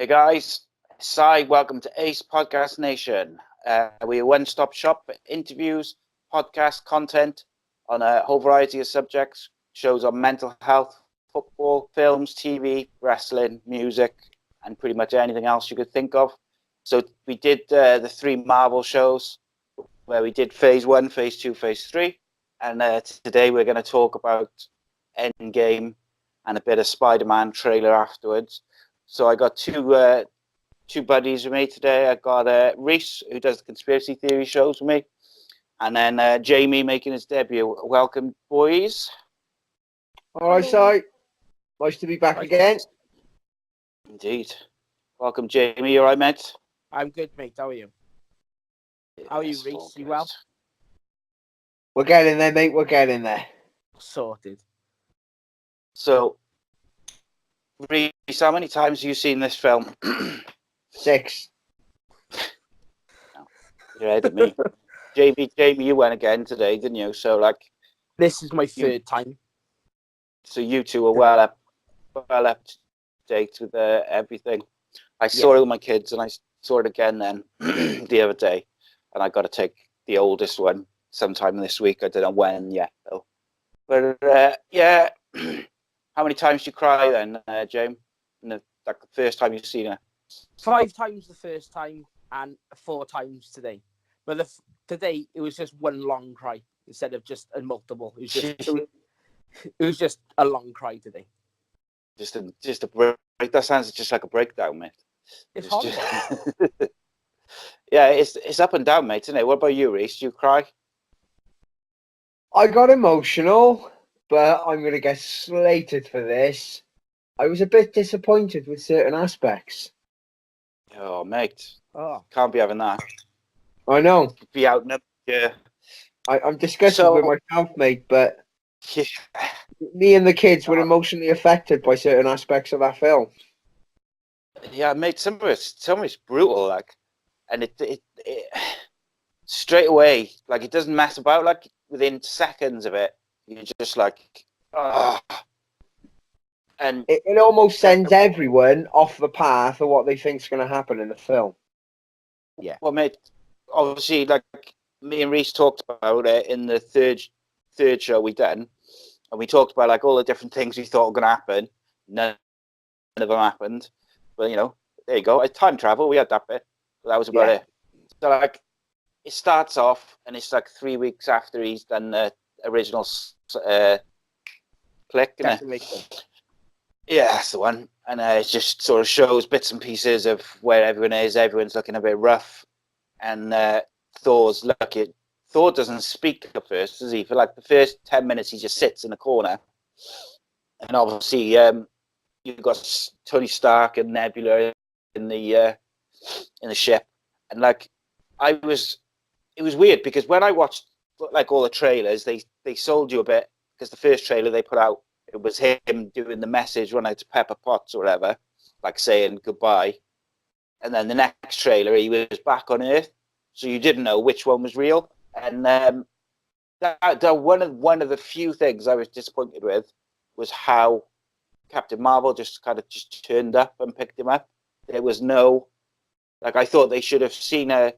Hey guys, Sai, welcome to Ace Podcast Nation. We're a one-stop shop for interviews, podcast content on a whole variety of subjects, shows on mental health, football, films, TV, wrestling, music, and pretty much anything else you could think of. So we did the 3 Marvel shows where we did Phase 1, Phase 2, Phase 3. And today we're going to talk about Endgame and a bit of Spider-Man trailer afterwards. So I got two buddies with me today. I got Rhys, who does the conspiracy theory shows with me, and then Jamie making his debut. Welcome, boys. All right, Si. Nice to be back again. Indeed. Welcome, Jamie. You all right, mate? I'm good, mate. How are you? How are you, Rhys? You well? We're getting there, mate. We're getting there. Sorted. So, Rhys, how many times have you seen this film? 6. No, you're ahead of me. Jamie, you went again today, didn't you? So, this is my third time. So you two are well up to date with everything. I saw it with my kids, and I saw it again then the other day, and I got to take the oldest one sometime this week. I don't know when yet, though. But yeah, how many times did you cry then, James? The first time you've seen her? 5 times the first time, and 4 times today. But today it was just one long cry instead of just a multiple. It was just a long cry today. Just a break. That sounds just like a breakdown, mate. It's horrible. Yeah, it's up and down, mate, isn't it? What about you, Rhys? Do you cry? I got emotional, but I'm going to get slated for this. I was a bit disappointed with certain aspects. Oh, mate. Oh, Can't be having that. I know. Be out in yeah. I'm disgusted with myself, mate, but Yeah. me and the kids were emotionally affected by certain aspects of that film. Yeah, mate, some of it's brutal, and it straight away, it doesn't mess about, within seconds of it, you're just oh. And it almost sends everyone off the path of what they think's going to happen in the film. Yeah. Well, mate, obviously, me and Rhys talked about it in the third show we done, and we talked about all the different things we thought were going to happen. None of them happened. But there you go. Time travel, we had that bit. But that was about it. So it starts off, and it's 3 weeks after he's done the original click, innit? Yeah, that's the one. And it just sort of shows bits and pieces of where everyone is. Everyone's looking a bit rough. And Thor's lucky. Thor doesn't speak at first, does he? For the first 10 minutes, he just sits in a corner. And obviously, you've got Tony Stark and Nebula in the ship. And it was weird because when I watched all the trailers, they sold you a bit, because the first trailer they put out, it was him doing the message run out to Pepper Potts or whatever, saying goodbye. And then the next trailer, he was back on Earth, so you didn't know which one was real. And that one of the few things I was disappointed with was how Captain Marvel just turned up and picked him up. There was no, I thought they should have seen her.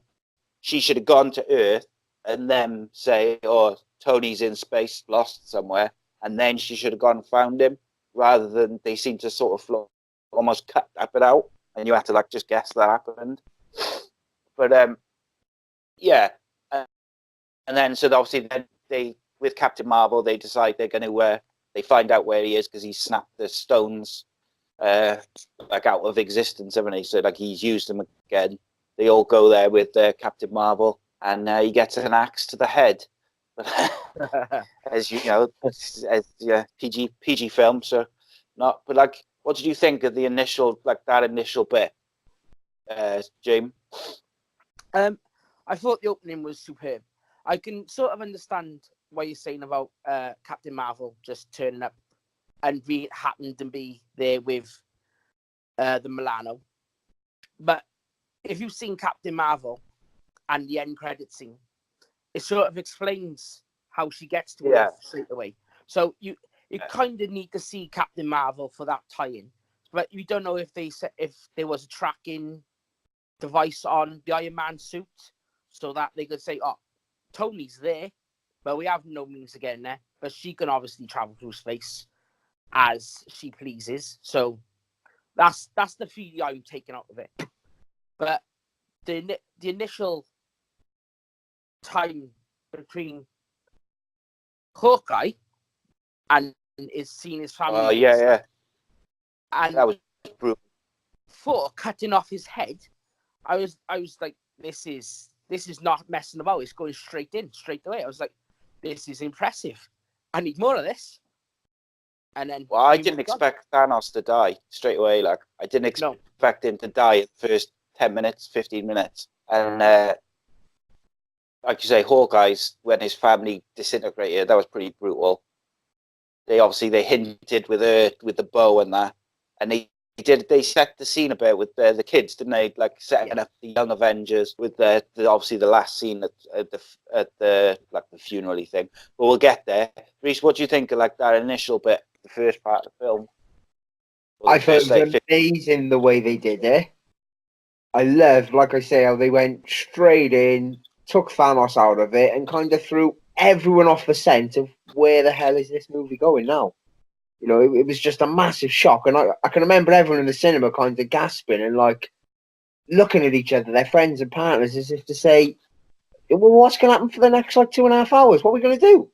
She should have gone to Earth and then say, "Oh, Tony's in space, lost somewhere," and then she should have gone and found him, rather than they seem to sort of almost cut that bit out, and you have to just guess that happened. But yeah, and then so obviously then they, with Captain Marvel, they decide they're going to they find out where he is, because he snapped the stones out of existence, haven't he? So he's used them again. They all go there with Captain Marvel, and he gets an axe to the head. As you know, as PG film, so not. But what did you think of the initial that initial bit, James? I thought the opening was superb. I can sort of understand what you're saying about Captain Marvel just turning up and happened to be there with the Milano. But if you've seen Captain Marvel and the end credit scene, it sort of explains how she gets to Earth straight away. So you kind of need to see Captain Marvel for that tie-in, but you don't know if there was a tracking device on the Iron Man suit, so that they could say, "Oh, Tony's there, but we have no means of getting there." But she can obviously travel through space as she pleases. So that's the feeling I'm taking out of it. But the initial time between Hawkeye and is seeing his family. Oh yeah. And That was brutal. Thor cutting off his head, I was like, this is not messing about. It's going straight away. I was like, this is impressive. I need more of this. And then, Well, I didn't expect Thanos to die straight away. Like, I didn't expect him to die in the first 10 minutes, 15 minutes. And like you say, Hawkeye's, when his family disintegrated, that was pretty brutal. They hinted with the bow and that, and they set the scene a bit with the kids, didn't they? Like setting up the young Avengers with the obviously the last scene at the like the funeral-y thing. But we'll get there. Rhys, what do you think of like that initial bit, the first part of the film? I thought it was amazing the way they did it. I loved, like I say, how they went straight in, took Thanos out of it, and kind of threw everyone off the scent of where the hell is this movie going now. You know, it was just a massive shock. And I can remember everyone in the cinema kind of gasping and like looking at each other, their friends and partners, as if to say, well, what's going to happen for the next like 2.5 hours? What are we going to do?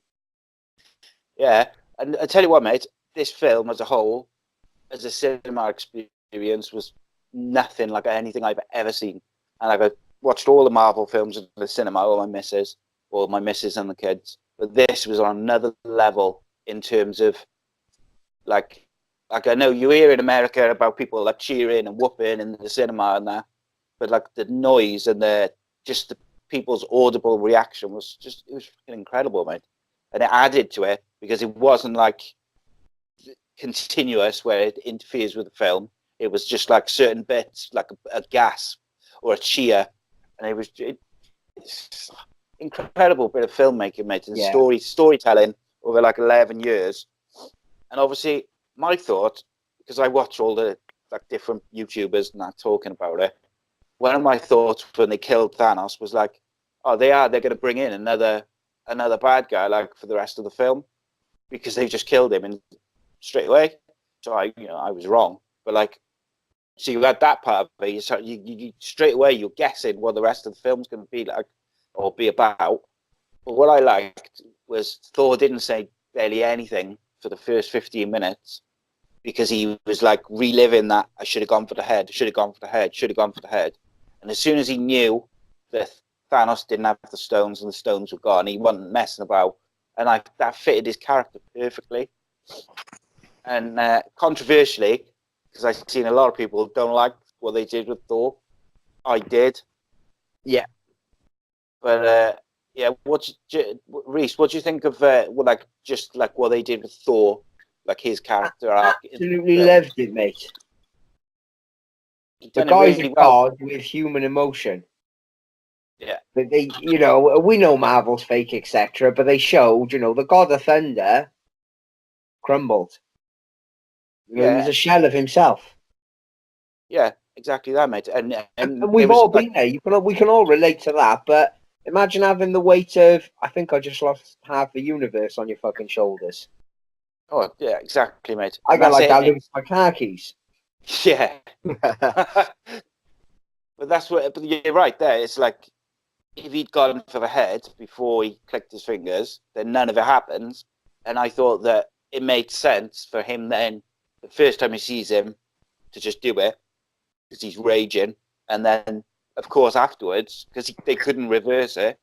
Yeah. And I tell you what, mate, this film as a whole, as a cinema experience, was nothing like anything I've ever seen. And I've watched all the Marvel films in the cinema, all my missus and the kids. But this was on another level in terms of like I know you hear in America about people like cheering and whooping in the cinema and that, but like the noise and the people's audible reaction was incredible, mate. And it added to it because it wasn't like continuous where it interferes with the film. It was just like certain bits, like a gasp or a cheer, and it's incredible bit of filmmaking, mate, and storytelling over like 11 years. And obviously, my thought, because I watch all the like different YouTubers and that talking about it, one of my thoughts when they killed Thanos was like, oh, they're going to bring in another bad guy like for the rest of the film because they just killed him and straight away. So I was wrong, but like, so you had that part of it. So you straight away you're guessing what the rest of the film's going to be like or be about. But what I liked was Thor didn't say barely anything for the first 15 minutes because he was like reliving that I should have gone for the head. And as soon as he knew that Thanos didn't have the stones and the stones were gone, he wasn't messing about. And that fitted his character perfectly. And controversially, because I've seen a lot of people don't like what they did with Thor, I did. Yeah. But Rhys, what do you think of what they did with Thor, like his character arc? Absolutely loved it, mate. The guy's a god with human emotion. Yeah. They, we know Marvel's fake, etc., but they showed, the God of Thunder crumbled. He was a shell of himself. Yeah, exactly that, mate. And we've all been there. We can all relate to that. But imagine having the weight of, I think I just lost half the universe on your fucking shoulders. Oh yeah, exactly, mate. I got like that with my car keys. Yeah. But you're right there. It's like if he'd gone for the head before he clicked his fingers, then none of it happens. And I thought that it made sense for him then, the first time he sees him, to just do it because he's raging. And then, of course, afterwards, because they couldn't reverse it,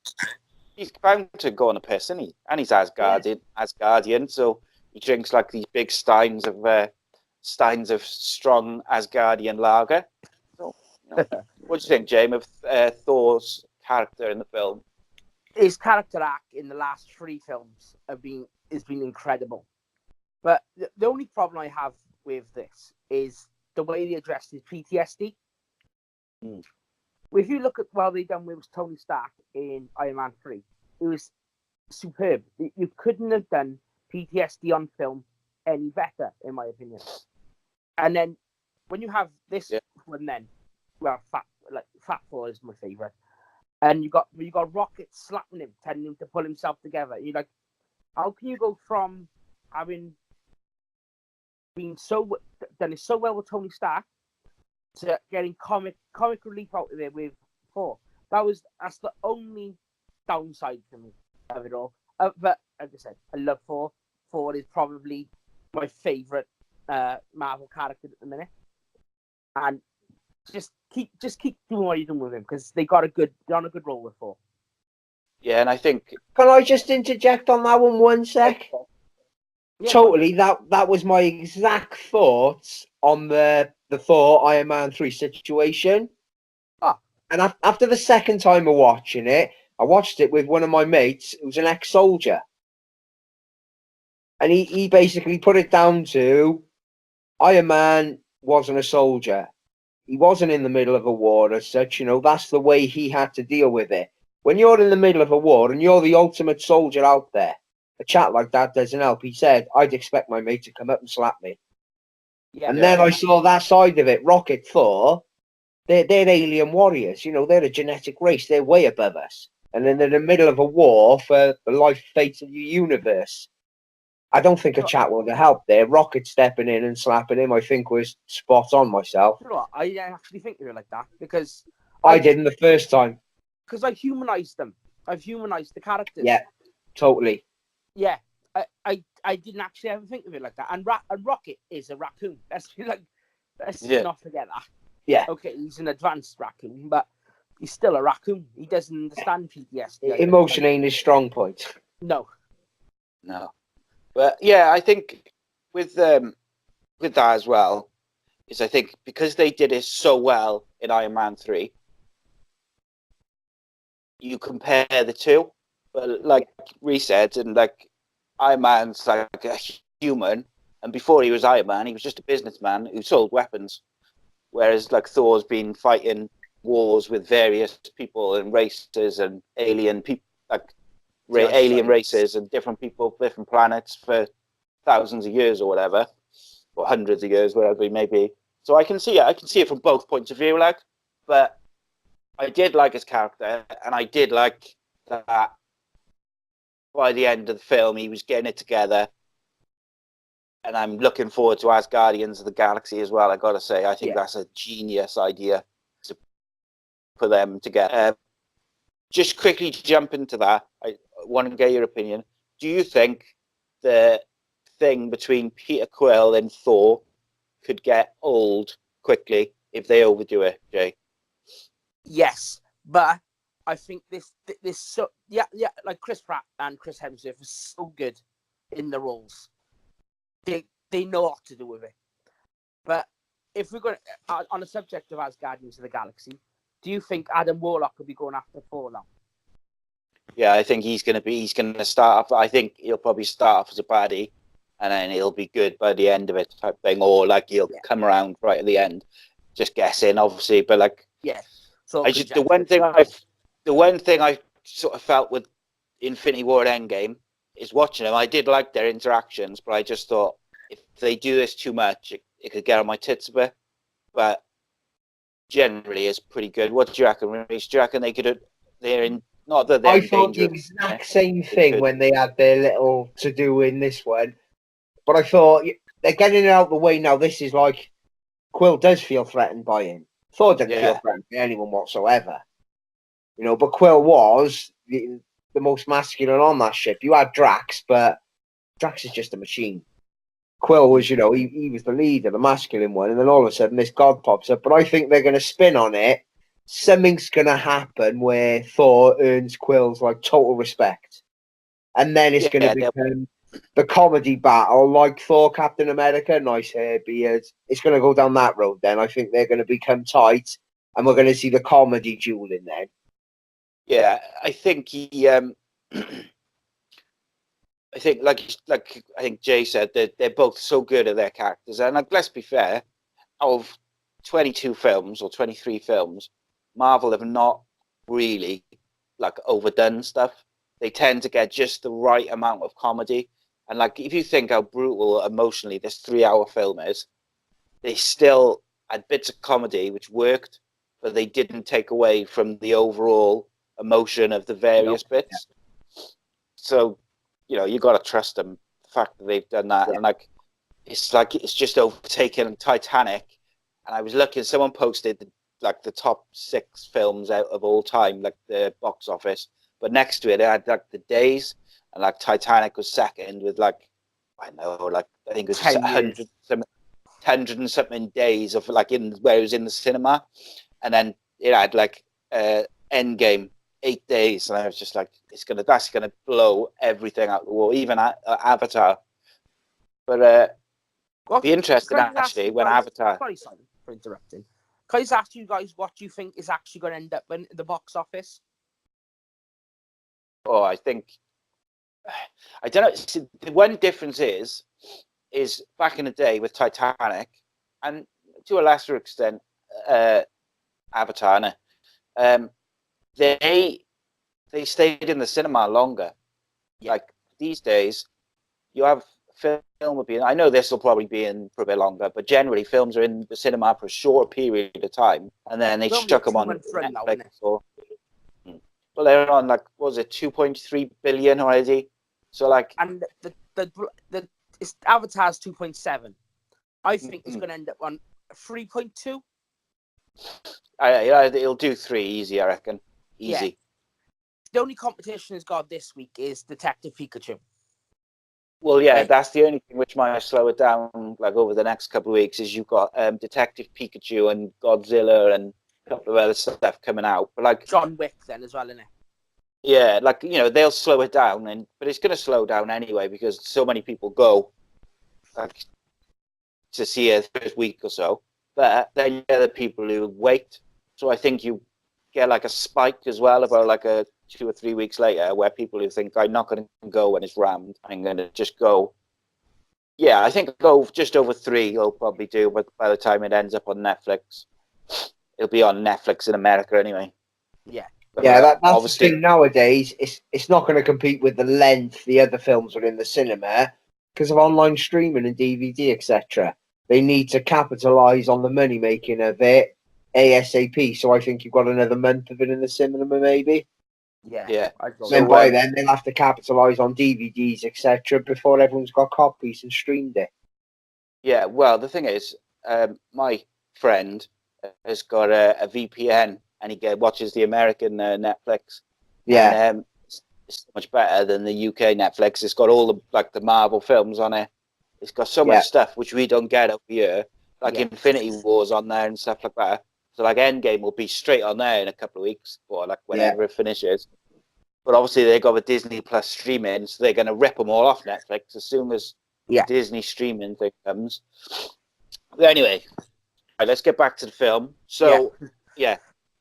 he's bound to go on a piss, isn't he? And he's Asgardian, so he drinks like these big steins of strong Asgardian lager. So, what do you think, James, of Thor's character in the film? His character arc in the last 3 films has been incredible. But the only problem I have with this is the way they addressed his PTSD. If you look at what they done with Tony Stark in Iron Man 3, it was superb. You couldn't have done PTSD on film any better, in my opinion. And then when you have this one, then Fat Thor is my favorite, and you got Rocket slapping him, telling him to pull himself together. You're like, how can you go from having been done it so well with Tony Stark to getting comic relief out of it with Thor? That's the only downside for me of it all. But like I said, I love Thor. Thor is probably my favorite Marvel character at the minute, and just keep doing what you're doing with him, because they're on a good roll with Thor. Yeah, and I think. Can I just interject on that one sec? Yeah, totally. That was my exact thoughts on the Thor Iron Man 3 situation. And after the second time of watching it, I watched it with one of my mates who's an ex-soldier. And he basically put it down to Iron Man wasn't a soldier. He wasn't in the middle of a war as such. That's the way he had to deal with it. When you're in the middle of a war and you're the ultimate soldier out there, a chat like that doesn't help. He said, I'd expect my mate to come up and slap me. Yeah, and then I saw that side of it. Rocket, Thor, they're alien warriors. They're a genetic race. They're way above us. And then they're in the middle of a war for the life fate of the universe. I don't think a chat would have helped there. Rocket stepping in and slapping him, I think, was spot on myself. You know what? I actually think of it like that, because I didn't the first time. Because I humanized them. I've humanized the characters. Yeah, totally. Yeah, I didn't actually ever think of it like that. And Rocket is a raccoon. Let's not forget that. Yeah. Okay, he's an advanced raccoon, but he's still a raccoon. He doesn't understand PTSD. Emotion ain't his strong point. No. But yeah, I think with that as well, is I think because they did it so well in Iron Man 3, you compare the two. But like Rhys said, and like Iron Man's like a human, and before he was Iron Man, he was just a businessman who sold weapons. Whereas like Thor's been fighting wars with various people and races and alien people, like alien races and different people, different planets for thousands of years or whatever, or hundreds of years, whatever it may be. So I can see it. I can see it from both points of view, like. But I did like his character, and I did like that. By the end of the film, he was getting it together, and I'm looking forward to Asgardians of the Galaxy as well. I got to say, I think that's a genius idea to put them together. Just quickly jump into that. I want to get your opinion. Do you think the thing between Peter Quill and Thor could get old quickly if they overdo it, Jay? Yes, but I think this like Chris Pratt and Chris Hemsworth are so good in the roles. They know what to do with it. But if we're going on the subject of Asgardians of the Galaxy, do you think Adam Warlock could be going after Thor now? Yeah, I think he's going to start off. I think he'll probably start off as a baddie, and then he'll be good by the end of it, type thing, or like he'll come around right at the end. Just guessing, obviously, but like So the one thing I sort of felt with Infinity War and Endgame is watching them. I did like their interactions, but I just thought if they do this too much, it could get on my tits a bit. But generally, it's pretty good. What do you reckon, Rhys? Do you reckon they could? They're in. Not that they're I thought the exact same thing when they had their little to do in this one, but I thought they're getting it out of the way now. This is like Quill does feel threatened by him. Thor didn't feel threatened by anyone whatsoever, But Quill was the most masculine on that ship. You had Drax, but Drax is just a machine. Quill was, he was the leader, the masculine one, and then all of a sudden this god pops up. But I think they're going to spin on it. Something's going to happen where Thor earns Quill's like total respect, and then it's going to become the comedy battle, like Thor, Captain America, nice hair, beard. It's going to go down that road. Then I think they're going to become tight, and we're going to see the comedy dueling then. Yeah, I think he. I think, like I think Jay said, they're both so good at their characters, and like, let's be fair, out of 22 films or 23 films, Marvel have not really like overdone stuff. They tend to get just the right amount of comedy, and like if you think how brutal emotionally this 3-hour film is, they still had bits of comedy which worked, but they didn't take away from the overall emotion of the various bits. Yeah. So, you got to trust them. The fact that they've done that, and it's just overtaken Titanic. And I was looking, someone posted the top 6 films out of all time, like the box office. But next to it had the days, and Titanic was second with I think it was 100 and something days of where it was in the cinema, and then it had Endgame 8 days, and I was just like, that's gonna blow everything out the wall, even Avatar. But be interesting actually when Avatar. Sorry for interrupting. Can I just ask you guys what you think is actually going to end up in the box office? Oh, I don't know. See, the one difference is back in the day with Titanic, and to a lesser extent, Avatar. They stayed in the cinema longer. Yeah. Like these days, you have film will be. I know this will probably be in for a bit longer, but generally films are in the cinema for a short period of time, and then they chuck them on Netflix or. Well, they're on what was it, 2.3 billion already? So and the Avatar's 2.7. I think it's going to end up on 3.2. It'll do 3 easy, I reckon. Easy. Yeah. The only competition it's got this week is Detective Pikachu. Well, yeah, that's the only thing which might slow it down. Over the next couple of weeks, is you've got Detective Pikachu and Godzilla and a couple of other stuff coming out. But John Wick then as well, isn't it? Yeah, they'll slow it down, but it's going to slow down anyway because so many people go to see it the first week or so. But then the people who wait. So I think you get a spike as well about 2 or 3 weeks later where people who think I'm not going to go when it's rammed, I'm going to just go. Yeah, I think go just over 3 you'll probably do, but by the time it ends up on Netflix, it'll be on Netflix in America anyway. Yeah. But that's obviously the thing nowadays. It's not going to compete with the length the other films are in the cinema because of online streaming and DVD, etc. They need to capitalise on the money making of it ASAP. So I think you've got another month of it in the cinema, maybe. Yeah. Then by then they'll have to capitalise on DVDs, etc. before everyone's got copies and streamed it. Yeah. Well, the thing is, my friend has got a VPN. And he watches the American Netflix. Yeah. And, it's much better than the UK Netflix. It's got all the Marvel films on it. It's got so much stuff which we don't get over here, Infinity Wars on there and stuff like that. So Endgame will be straight on there in a couple of weeks or whenever it finishes. But obviously they got the Disney Plus streaming, so they're going to rip them all off Netflix as soon as the Disney streaming thing comes. But anyway, let's get back to the film. So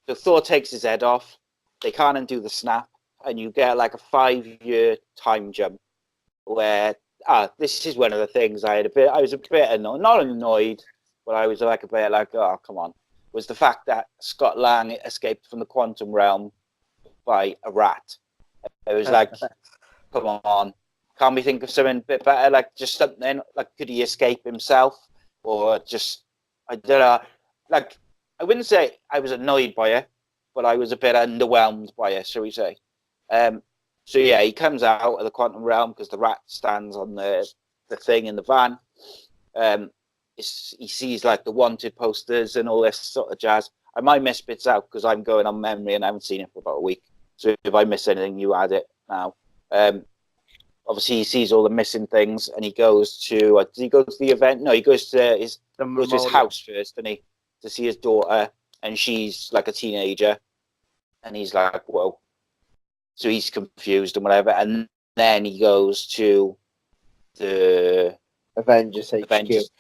So Thor takes his head off. They can't undo the snap, and you get a 5-year time jump. Where this is one of the things I was a bit annoyed, not annoyed, but I was a bit oh come on, was the fact that Scott Lang escaped from the quantum realm by a rat. It was come on, can't we think of something a bit better? Just something could he escape himself, or just I don't know, I wouldn't say I was annoyed by it, but I was a bit underwhelmed by it, shall we say. So yeah, he comes out of the quantum realm because the rat stands on the thing in the van. He sees the wanted posters and all this sort of jazz. I might miss bits out because I'm going on memory and I haven't seen it for about a week. So if I miss anything, you add it now. Obviously, he sees all the missing things and he goes to. Does he go to the event? No, he goes to his house first, doesn't he? To see his daughter, and she's a teenager, and he's whoa. So he's confused and whatever, and then he goes to the Avengers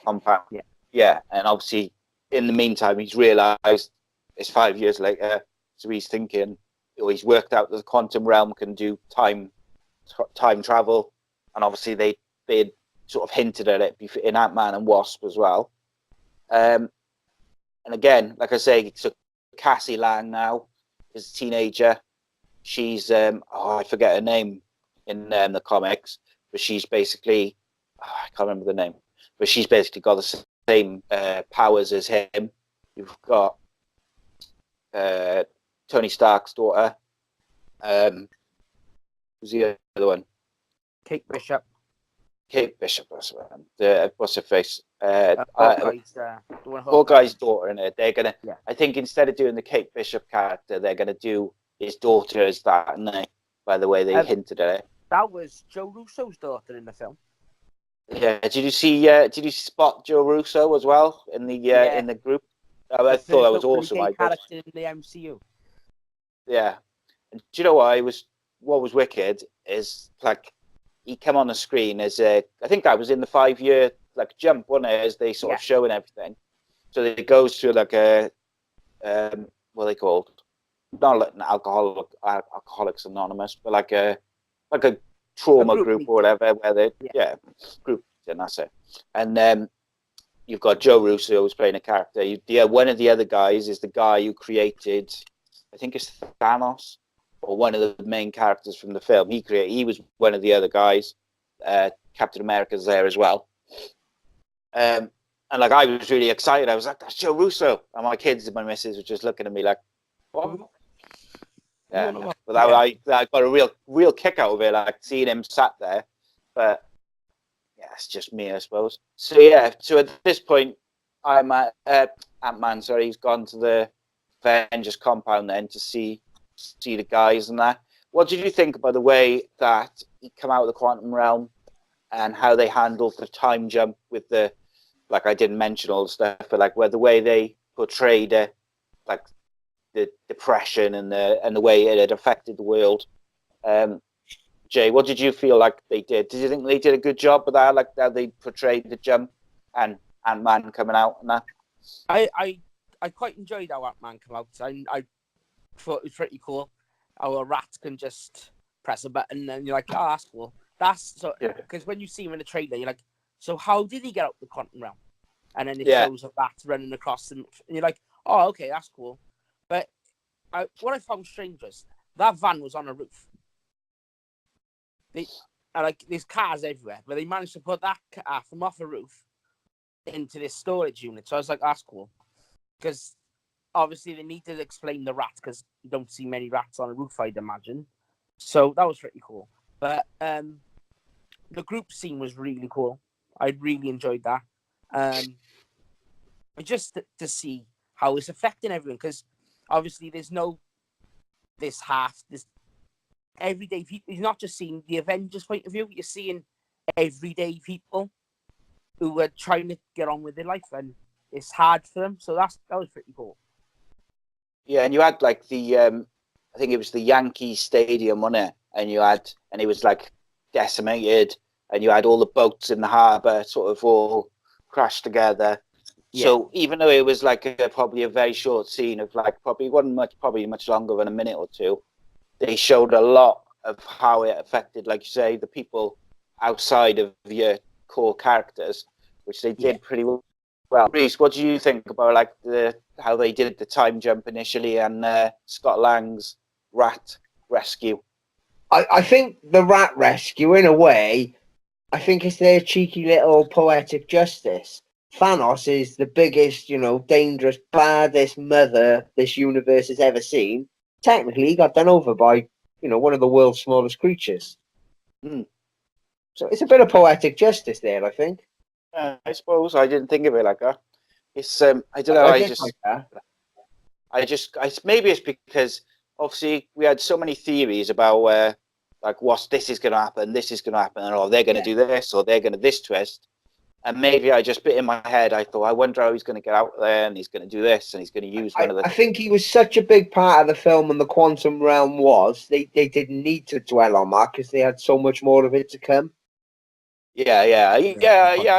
compound. Yeah, and obviously in the meantime he's realised it's 5 years later, so he's thinking, or he's worked out that the quantum realm can do time travel, and obviously they sort of hinted at it in Ant-Man and Wasp as well. And again, like I say, so Cassie Lang now is a teenager. She's I forget her name in the comics, but she's basically I can't remember the name, but she's basically got the same powers as him. You've got Tony Stark's daughter. Who's the other one? Kate Bishop. Kate Bishop. What's her face? Hawkeye's daughter in it. They're gonna. Yeah. I think instead of doing the Kate Bishop character, they're gonna do his daughter as that. And by the way, they hinted at it. That was Joe Russo's daughter in the film. Yeah. Did you see? Did you spot Joe Russo as well in the group? I thought that was awesome. Character in the MCU. Yeah. And do you know what was wicked is like he came on the screen as I think that was in the 5-year like jump, wasn't it? As they sort of showing everything. So it goes through like a what are they called? Not like an Alcoholics Anonymous, but like a trauma group or whatever, where they group, and that's it. And then you've got Joe Russo who's playing a character. One of the other guys is the guy who created, I think it's Thanos, or one of the main characters from the film. He was one of the other guys. Captain America's there as well. And like I was really excited. I was like, "That's Joe Russo," and my kids and my missus were just looking at me like, "What?" Yeah, but I got a real kick out of it, like seeing him sat there. But yeah, it's just me, I suppose. So yeah, so at this point, I'm at Ant-Man. Sorry, he's gone to the Avengers compound then to see the guys and that. What did you think about the way that he come out of the quantum realm and how they handled the time jump with the, like I didn't mention all the stuff, but like where the way they portrayed it, like the depression and the way it had affected the world. Jay, what did you feel like they did? Did you think they did a good job with that, like how they portrayed the jump and Ant-Man coming out and that? I quite enjoyed how Ant-Man came out. I thought it was pretty cool. Our rat can just press a button and you're like, oh, that's cool. That's so because when you see him in the trailer, you're like, so how did he get out the quantum realm? And then it shows a rat running across them, and you're like, oh, okay, that's cool. But what I found strange was that van was on a roof. There's cars everywhere, but they managed to put that car from off a roof into this storage unit. So I was like, that's cool, because obviously they need to explain the rat because you don't see many rats on a roof, I'd imagine. So that was pretty cool. But the group scene was really cool. I really enjoyed that. Just to see how it's affecting everyone, because obviously there's this everyday people. You're not just seeing the Avengers point of view, you're seeing everyday people who are trying to get on with their life, and it's hard for them. So that was pretty cool. Yeah, and you had like I think it was the Yankee Stadium, wasn't it? And it was like decimated, and you had all the boats in the harbour sort of all crashed together. Yeah. So even though it was like probably a very short scene of like probably much longer than a minute or two, they showed a lot of how it affected, like you say, the people outside of your core characters, which they did pretty well. Rhys, what do you think about like how they did the time jump initially and Scott Lang's rat rescue? I think the rat rescue, in a way, I think it's their cheeky little poetic justice. Thanos is the biggest, dangerous, baddest mother this universe has ever seen. Technically, he got done over by, one of the world's smallest creatures. Mm. So it's a bit of poetic justice there, I think. I suppose I didn't think of it like that. It's I don't know. Maybe it's because obviously we had so many theories about like this is going to happen, or they're going to do this, or they're going to this twist. And maybe I just bit in my head. I thought, I wonder how he's going to get out there, and he's going to do this, and he's going to use one of the. I think he was such a big part of the film, and the quantum realm was. They didn't need to dwell on that because they had so much more of it to come. Yeah. I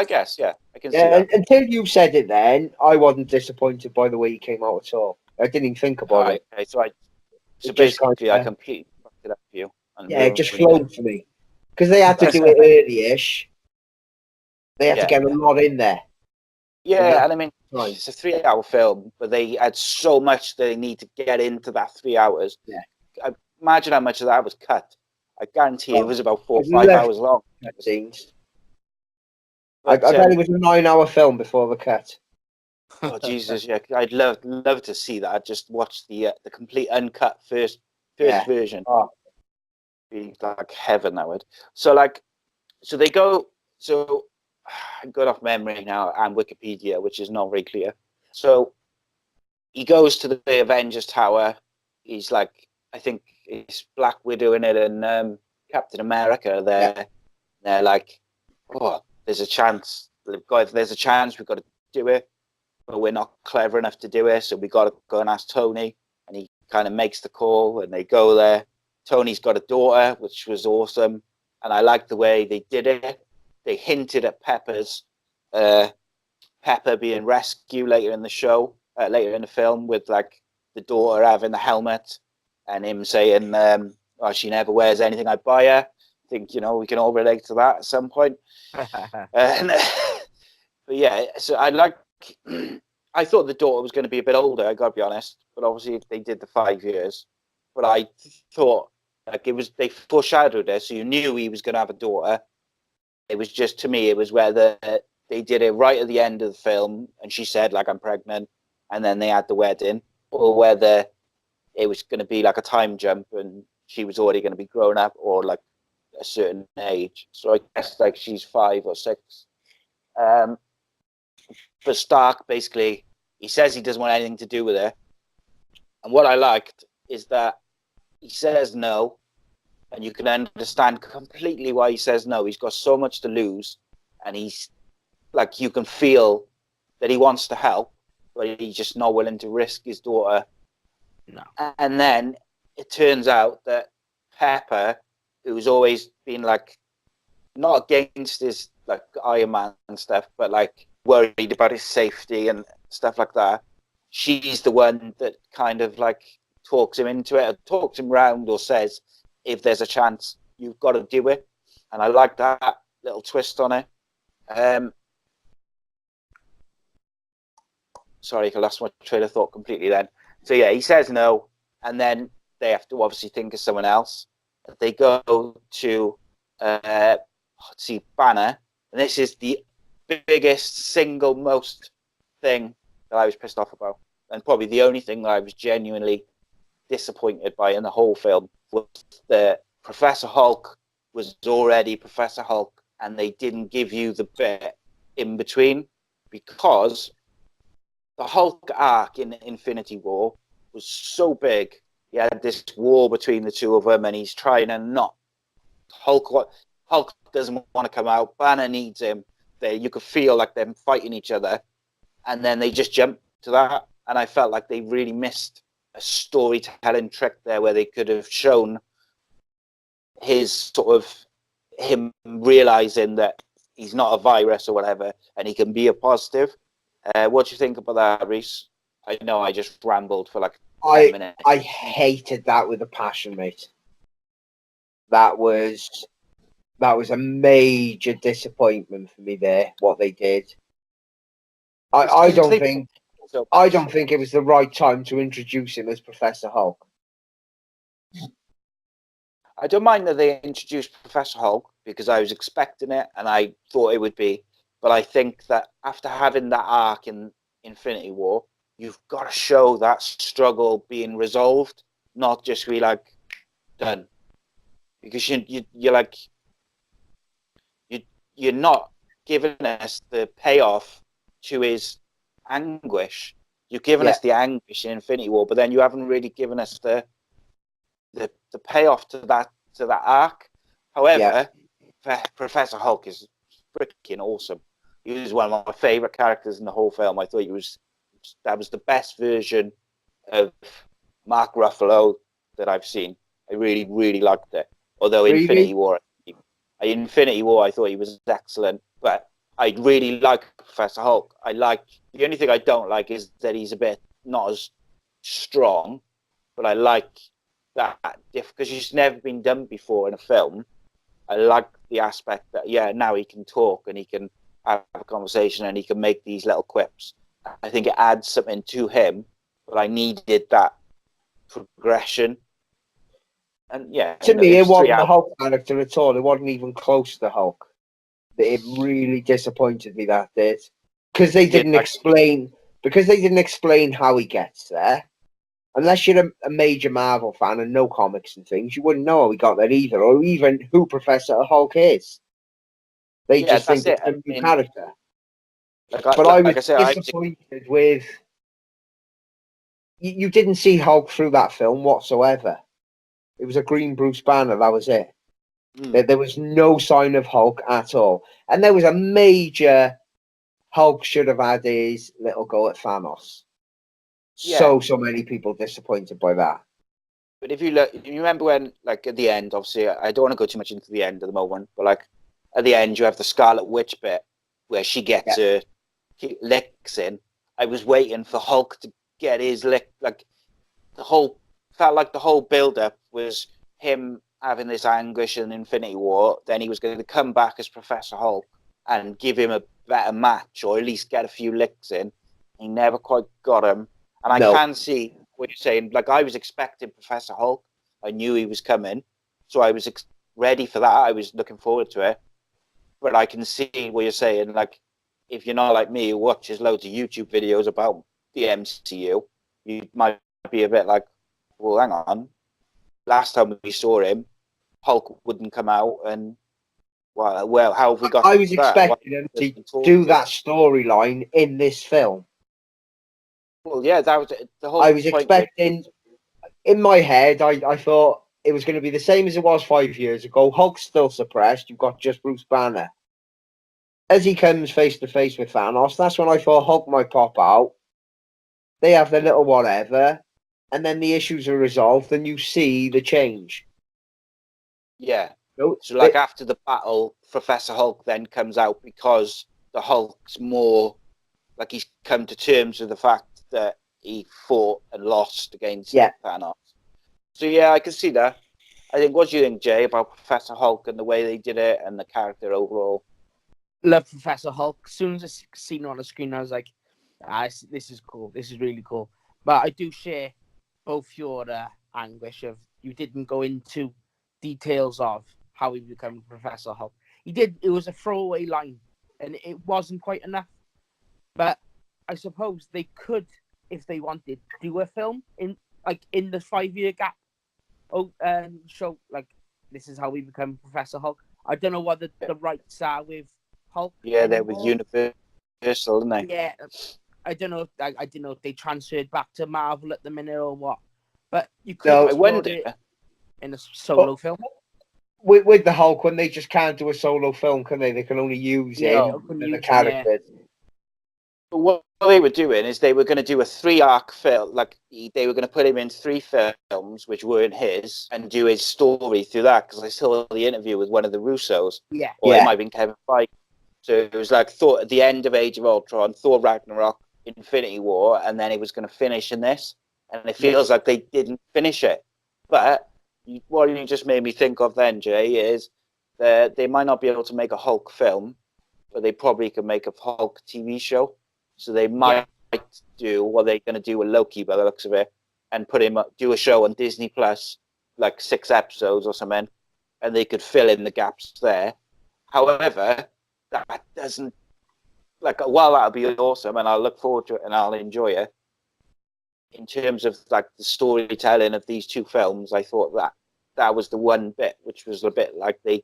guess, I can see that. Until you said it, then I wasn't disappointed by the way he came out at all. I didn't even think about it. Okay, so basically, I completely fucked it up for you. It just flowed for me because they had to do it early-ish. They had to get a lot in there. Yeah, and I mean, it's a 3-hour film, but they had so much they need to get into that 3 hours. Yeah. Imagine how much of that was cut. I guarantee it was about 4 or 5 hours long. Scenes. I bet it was a 9-hour film before the cut. Oh Jesus, yeah, I'd love to see that. I'd just watch the complete uncut first version. Oh. Be like heaven, that would. So like, so they go. So I'm going off memory now and Wikipedia, which is not very clear. So he goes to the Avengers Tower. He's like, I think it's Black Widow in it and Captain America there. Yeah. They're like, oh, there's a chance. There's a chance. We've got to do it, but we're not clever enough to do it. So we got to go and ask Tony. And he kind of makes the call, and they go there. Tony's got a daughter, which was awesome, and I like the way they did it. They hinted at Pepper being rescued later in the show, later in the film, with like the daughter having the helmet and him saying, "Oh, she never wears anything I buy her." I think we can all relate to that at some point. But yeah, so I thought the daughter was going to be a bit older. I got to be honest, but obviously they did the 5 years. But I thought like they foreshadowed it, so you knew he was going to have a daughter. It was just, to me, it was whether they did it right at the end of the film and she said like, I'm pregnant, and then they had the wedding, or whether it was going to be like a time jump and she was already going to be grown up or like a certain age. So I guess like she's 5 or 6. For Stark, basically, he says he doesn't want anything to do with it. And what I liked is that he says no, and you can understand completely why he says no. He's got so much to lose, and he's like, you can feel that he wants to help, but he's just not willing to risk his daughter. No. And then it turns out that Pepper, who's always been like not against his like Iron Man and stuff, but like worried about his safety and stuff like that, she's the one that kind of like talks him into it, or talks him round, or says, if there's a chance, you've got to do it. And I like that little twist on it. Sorry, I lost my train of thought completely then. So yeah, he says no, and then they have to obviously think of someone else. They go to see Banner, and this is the biggest single most thing that I was pissed off about, and probably the only thing that I was genuinely disappointed by in the whole film, was that Professor Hulk was already Professor Hulk, and they didn't give you the bit in between, because the Hulk arc in Infinity War was so big. He had this war between the two of them, and he's trying to not. Hulk doesn't want to come out. Banner needs him. You could feel like them fighting each other, and then they just jumped to that. And I felt like they really missed a storytelling trick there, where they could have shown him realizing that he's not a virus or whatever, and he can be a positive. What do you think about that, Rhys? I know I just rambled for like 10 minutes. I hated that with a passion, mate. That was a major disappointment for me there, what they did. I don't think it was the right time to introduce him as Professor Hulk. I don't mind that they introduced Professor Hulk, because I was expecting it and I thought it would be. But I think that after having that arc in Infinity War, you've got to show that struggle being resolved, not just be like, done. Because you're not giving us the payoff to his anguish. You've given us the anguish in Infinity War, but then you haven't really given us the payoff to that arc. However, Professor Hulk is freaking awesome. He was one of my favorite characters in the whole film. I thought that was the best version of Mark Ruffalo that I've seen. I really, really liked it. Although Infinity War, I thought he was excellent. But I really like Professor Hulk. The only thing I don't like is that he's a bit not as strong. But I like that, because he's never been done before in a film. I like the aspect that, now he can talk and he can have a conversation and he can make these little quips. I think it adds something to him, but I needed that progression. And to me, it wasn't the Hulk character at all. It wasn't even close to Hulk. It really disappointed me, that did, because they didn't explain because they didn't explain how he gets there. Unless you're a major Marvel fan and know comics and things, you wouldn't know how he got there either, or even who Professor Hulk is. They just think it's a new character. But I was disappointed with... You didn't see Hulk through that film whatsoever. It was a green Bruce Banner, that was it. There was no sign of Hulk at all. And there was a major... Hulk should have had his little go at Thanos. So many people disappointed by that. But if you look, you remember when, like, at the end, obviously, I don't want to go too much into the end at the moment, but, like, at the end, you have the Scarlet Witch bit where she gets her licks in. I was waiting for Hulk to get his lick. Like, felt like the whole build-up was him having this anguish in Infinity War. Then he was going to come back as Professor Hulk and give him a better match, or at least get a few licks in. He never quite got him. And I can see what you're saying. Like, I was expecting Professor Hulk. I knew he was coming. So I was ready for that. I was looking forward to it. But I can see what you're saying. Like, if you're not like me who watches loads of YouTube videos about the MCU, you might be a bit like, well, hang on. Last time we saw him, Hulk wouldn't come out, and well, how have we got? I was expecting him to do that storyline in this film. Well, yeah, that was the whole. I was expecting, in my head, I thought it was going to be the same as it was 5 years ago. Hulk's still suppressed. You've got just Bruce Banner. As he comes face to face with Thanos, that's when I thought Hulk might pop out. They have their little whatever, and then the issues are resolved, and you see the change. Yeah. So, like, after the battle, Professor Hulk then comes out because the Hulk's more like he's come to terms with the fact that he fought and lost against Thanos. So, yeah, I can see that. I think, what do you think, Jay, about Professor Hulk and the way they did it and the character overall? Love Professor Hulk. As soon as I seen him on the screen, I was like, this is cool. This is really cool. But I do share both your anguish of you didn't go into details of how he became Professor Hulk. He did. It was a throwaway line, and it wasn't quite enough. But I suppose they could, if they wanted, do a film in the 5-year gap. Show like this is how we become Professor Hulk. I don't know what the rights are with Hulk. Yeah, they're with Universal, isn't they? Yeah, I don't know. I didn't know if they transferred back to Marvel at the minute or what. But you could explore it in a solo film. With the Hulk, when they just can't do a solo film, can they? They can only use the characters. But what they were doing is they were going to do a 3-arc film. Like, they were going to put him in 3 films, which weren't his, and do his story through that. Because I saw the interview with one of the Russos. Yeah. Or it might have been Kevin Feige. So it was like Thor at the end of Age of Ultron, Thor Ragnarok, Infinity War, and then it was going to finish in this. And it feels like they didn't finish it. But what you just made me think of then, Jay, is that they might not be able to make a Hulk film, but they probably could make a Hulk TV show. So they might do what they're going to do with Loki by the looks of it, and put him do a show on Disney Plus, like 6 episodes or something, and they could fill in the gaps there. However, that doesn't, like, while that'll be awesome and I'll look forward to it and I'll enjoy it, in terms of like the storytelling of these 2 films, I thought that was the one bit which was a bit like they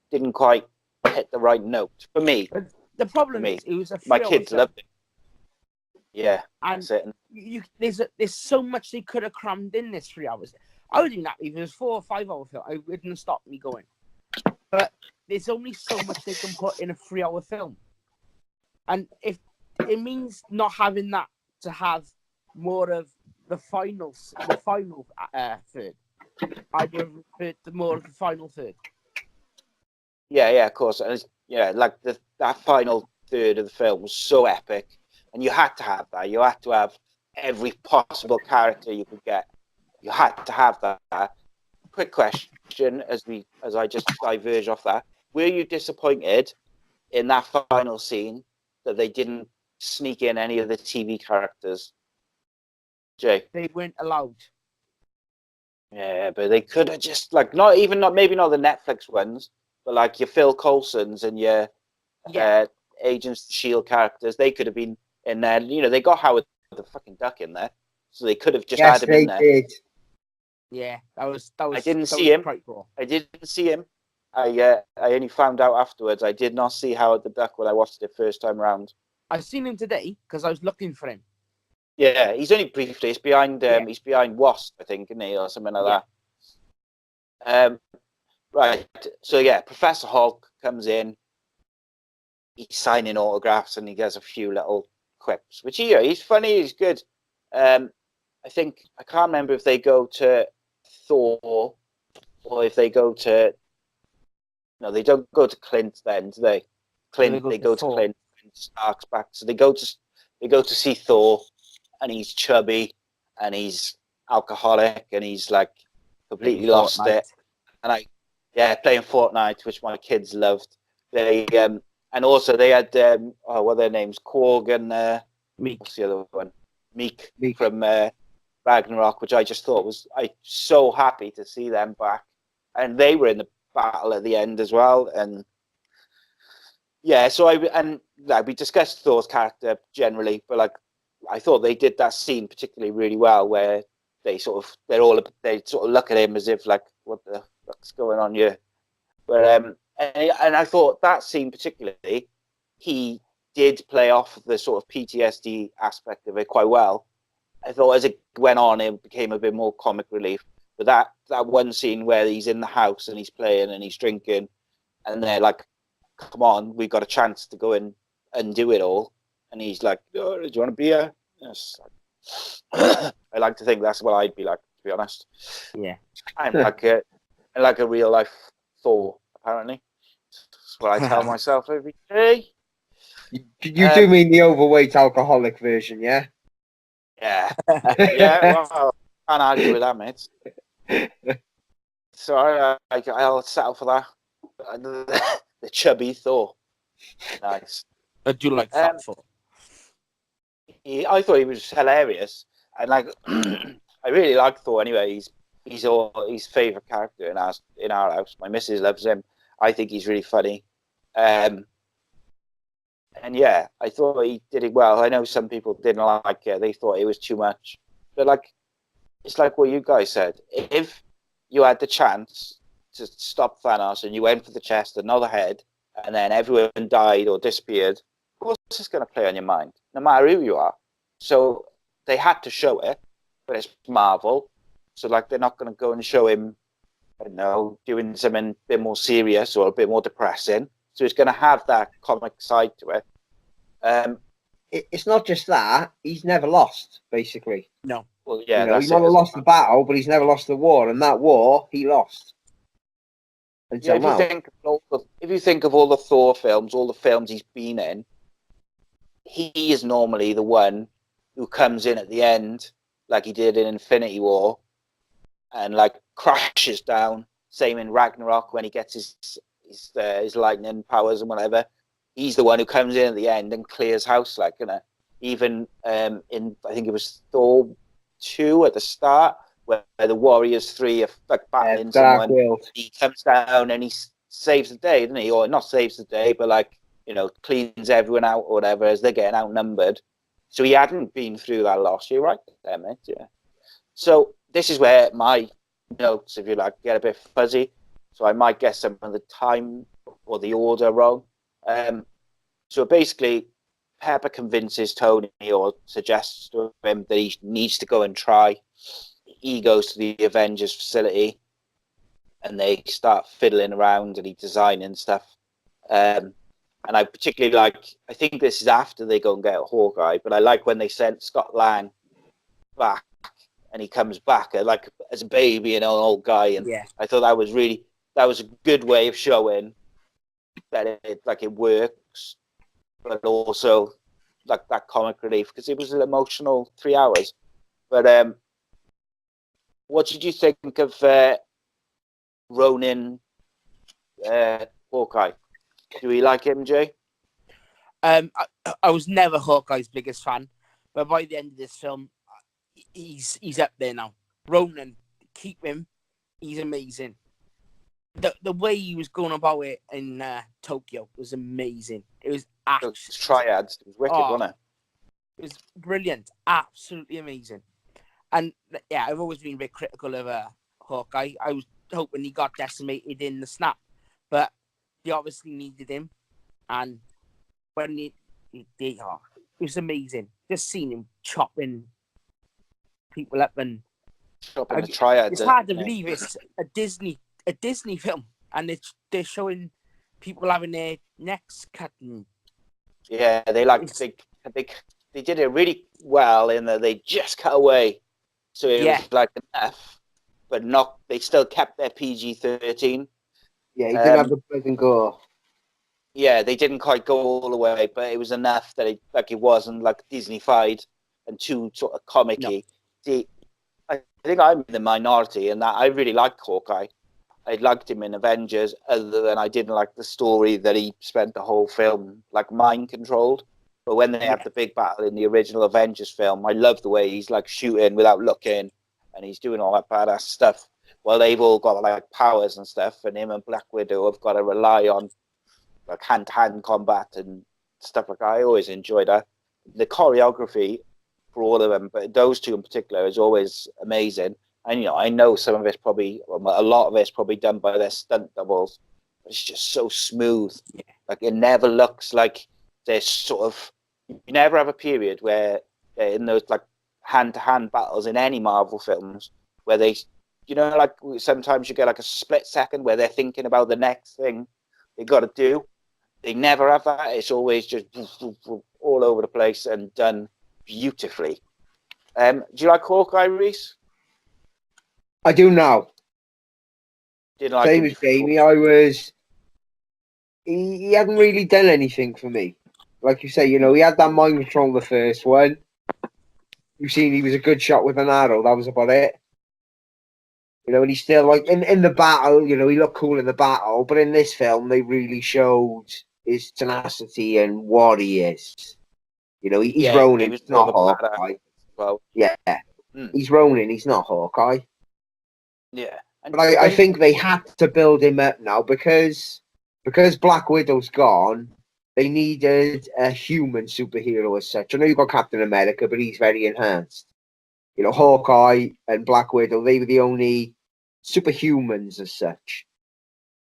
didn't quite hit the right note for me. But the problem is, it was my kids loved it. Yeah, and that's it. There's so much they could have crammed in this 3 hours. I would do that if it was 4 or 5 hour film. It wouldn't stop me going. But there's only so much they can put in a 3-hour film, and if it means not having that to have more of the final third, I'd have preferred more of the final third. Yeah, of course. And like that final third of the film was so epic, and you had to have that. You had to have every possible character you could get. You had to have that. Quick question, as I just diverge off that: were you disappointed in that final scene that they didn't sneak in any of the TV characters? Jay, they weren't allowed. Yeah, but they could have just maybe not the Netflix ones, but like your Phil Coulsons and your Agents of S.H.I.E.L.D. characters, they could have been And then, they got Howard the fucking Duck in there. So they could have just yes, had him in there. Did. Yeah, that was. I didn't see him. Quite cool. I didn't see him. I only found out afterwards. I did not see Howard the Duck when I watched it first time round. I seen him today because I was looking for him. Yeah, he's only briefly. He's behind. He's behind Wasp, I think, isn't he, or something like that. Right. So yeah, Professor Hulk comes in. He's signing autographs and he does a few little quips, which he's funny. He's good. I think I can't remember if they go to Thor or if they go to. No, they don't go to Clint then, do they? Clint. They go to Clint. Stark's back, so they go to see Thor, and he's chubby, and he's alcoholic, and he's like completely lost it. And playing Fortnite, which my kids loved. They and also they had what are their names? Korg and Meek. What's the other one? Meek. From Ragnarok, which I just thought was so happy to see them back, and they were in the battle at the end as well, and. Yeah, so we discussed Thor's character generally, but I thought they did that scene particularly really well, where they sort of look at him as if what the fuck's going on here, but and I thought that scene particularly, he did play off the sort of PTSD aspect of it quite well. I thought as it went on, it became a bit more comic relief. But that one scene where he's in the house and he's playing and he's drinking, and they're like, come on, we've got a chance to go in and do it all. And he's like, oh, do you want a beer? Yes. I like to think that's what I'd be like, to be honest. Yeah. I'm like a real life Thor, apparently. That's what I tell myself every day. You do mean the overweight alcoholic version, yeah? Yeah. Yeah, well, can't argue with that, mate. So I'll settle for that. The chubby Thor. Nice. I do like that Thor. I thought he was hilarious, and I really like Thor anyway. He's his favourite character in our house. My missus loves him. I think he's really funny. And yeah, I thought he did it well. I know some people didn't like it. They thought it was too much. But it's like what you guys said. If you had the chance to stop Thanos and you went for the chest and not the head, and then everyone died or disappeared, of course it's going to play on your mind, no matter who you are. So they had to show it, but it's Marvel. So they're not going to go and show him, I don't know, doing something a bit more serious or a bit more depressing. So it's going to have that comic side to it. It's not just that, he's never lost, basically. No. Well, yeah, he might have lost the battle, but he's never lost the war, and that war he lost. Yeah, if you think of all the Thor films, all the films he's been in, he is normally the one who comes in at the end, like he did in Infinity War, and crashes down. Same in Ragnarok when he gets his lightning powers and whatever. He's the one who comes in at the end and clears house, even in I think it was Thor 2 at the start, where the Warriors 3 are battling someone. World. He comes down and he saves the day, doesn't he? Or not saves the day, but cleans everyone out or whatever as they're getting outnumbered. So he hadn't been through that loss. You're right there, mate. Yeah. So this is where my notes, if you get a bit fuzzy. So I might get some of the time or the order wrong. So basically, Pepper convinces Tony or suggests to him that he needs to go and try. He goes to the Avengers facility and they start fiddling around and he's designing stuff. And I particularly I think this is after they go and get a Hawkeye, but I like when they sent Scott Lang back and he comes back as a baby and an old guy. And yeah. I thought that was a good way of showing that it works, but also that comic relief, because it was an emotional 3 hours. But what did you think of Ronin Hawkeye? Do you like him, Jay? I was never Hawkeye's biggest fan, but by the end of this film, he's up there now. Ronin, keep him. He's amazing. The way he was going about it in Tokyo was amazing. It was Those triads. It was wicked, wasn't it? It was brilliant, absolutely amazing. And yeah, I've always been a bit critical of Hawkeye. I was hoping he got decimated in the snap, but they obviously needed him. And when it was amazing. Just seeing him chopping people up, and chopping the triad. It's hard to believe it's a Disney film, and they're showing people having their necks cut. Yeah, they did it really well in that they just cut away, so it was like an F, but not. They still kept their PG-13. Yeah, he didn't have the blood and gore. Yeah, they didn't quite go all the way, but it was enough that it wasn't like Disney-fied and too sort of comic-y. No. I think I'm in the minority in that I really liked Hawkeye. I liked him in Avengers, other than I didn't like the story that he spent the whole film like mind controlled. But when they have the big battle in the original Avengers film, I love the way he's like shooting without looking, and he's doing all that badass stuff. Well, they've all got like powers and stuff, and him and Black Widow have got to rely on like hand-to-hand combat and stuff like that. I always enjoy that. The choreography for all of them, but those two in particular is always amazing. And I know some of it's probably, a lot of it's probably done by their stunt doubles. It's just so smooth. Yeah. Like it never looks like there's sort of. You never have a period where in those like hand-to-hand battles in any Marvel films where they, like sometimes you get like a split second where they're thinking about the next thing they got to do. They never have that. It's always just all over the place and done beautifully. Do you like Hawkeye, Rhys? I do now. Didn't like Same as Jamie. He hadn't really done anything for me. Like you say, he had that mind control in the first one. You've seen he was a good shot with an arrow. That was about it. And he's still like in the battle. He looked cool in the battle, but in this film, they really showed his tenacity and what he is. He's Ronin. He's not Hawkeye. Well, yeah, he's Ronin. He's not Hawkeye. Yeah, but I think they had to build him up now because Black Widow's gone. They needed a human superhero as such. I know you've got Captain America, but he's very enhanced. Hawkeye and Black Widow, they were the only superhumans as such.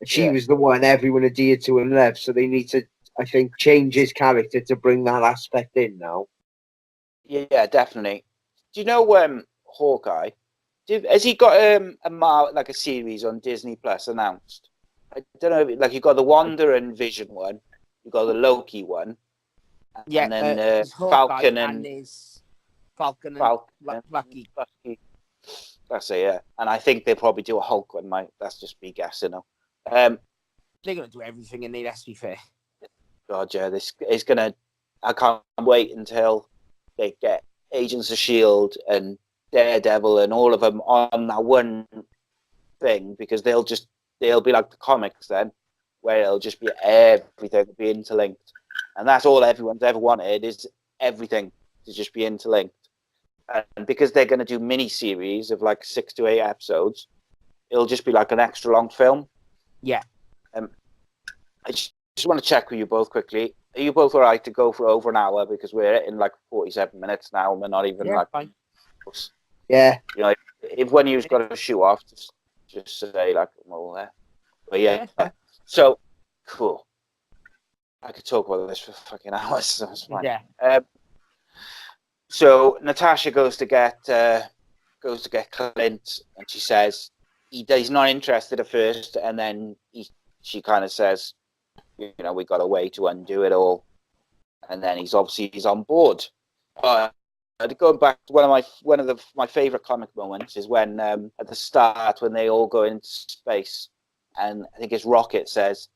And she was the one everyone adhered to and loved. So they need to, I think, change his character to bring that aspect in now. Yeah, definitely. Do you know Hawkeye? Has he got a series on Disney Plus announced? I don't know. Like you got the Wanda and Vision one, you got the Loki one, and then Falcon and Bucky. That's it. Yeah, and I think they'll probably do a Hulk one. That's just me guessing. They're gonna do everything, and let's be fair. God, yeah, this is gonna. I can't wait until they get Agents of S.H.I.E.L.D. and Daredevil and all of them on that one thing, because they'll be like the comics then, where it'll just be everything will be interlinked, and that's all everyone's ever wanted, is everything to just be interlinked. And because they're going to do mini series of like 6 to 8 episodes, it'll just be like an extra long film. Yeah. I just want to check with you both quickly. Are you both all right to go for over an hour, because we're in like 47 minutes now and we're not even fine. Yeah. If one of you's got to shoot off, just say like, well, there. But yeah. So cool. I could talk about this for fucking hours. So it's fine. Yeah. So Natasha goes to get Clint, and she says he's not interested at first, and then she kind of says, we got a way to undo it all, and then he's on board. Going back to one of my favorite comic moments is when at the start when they all go into space, and I think it's Rocket says,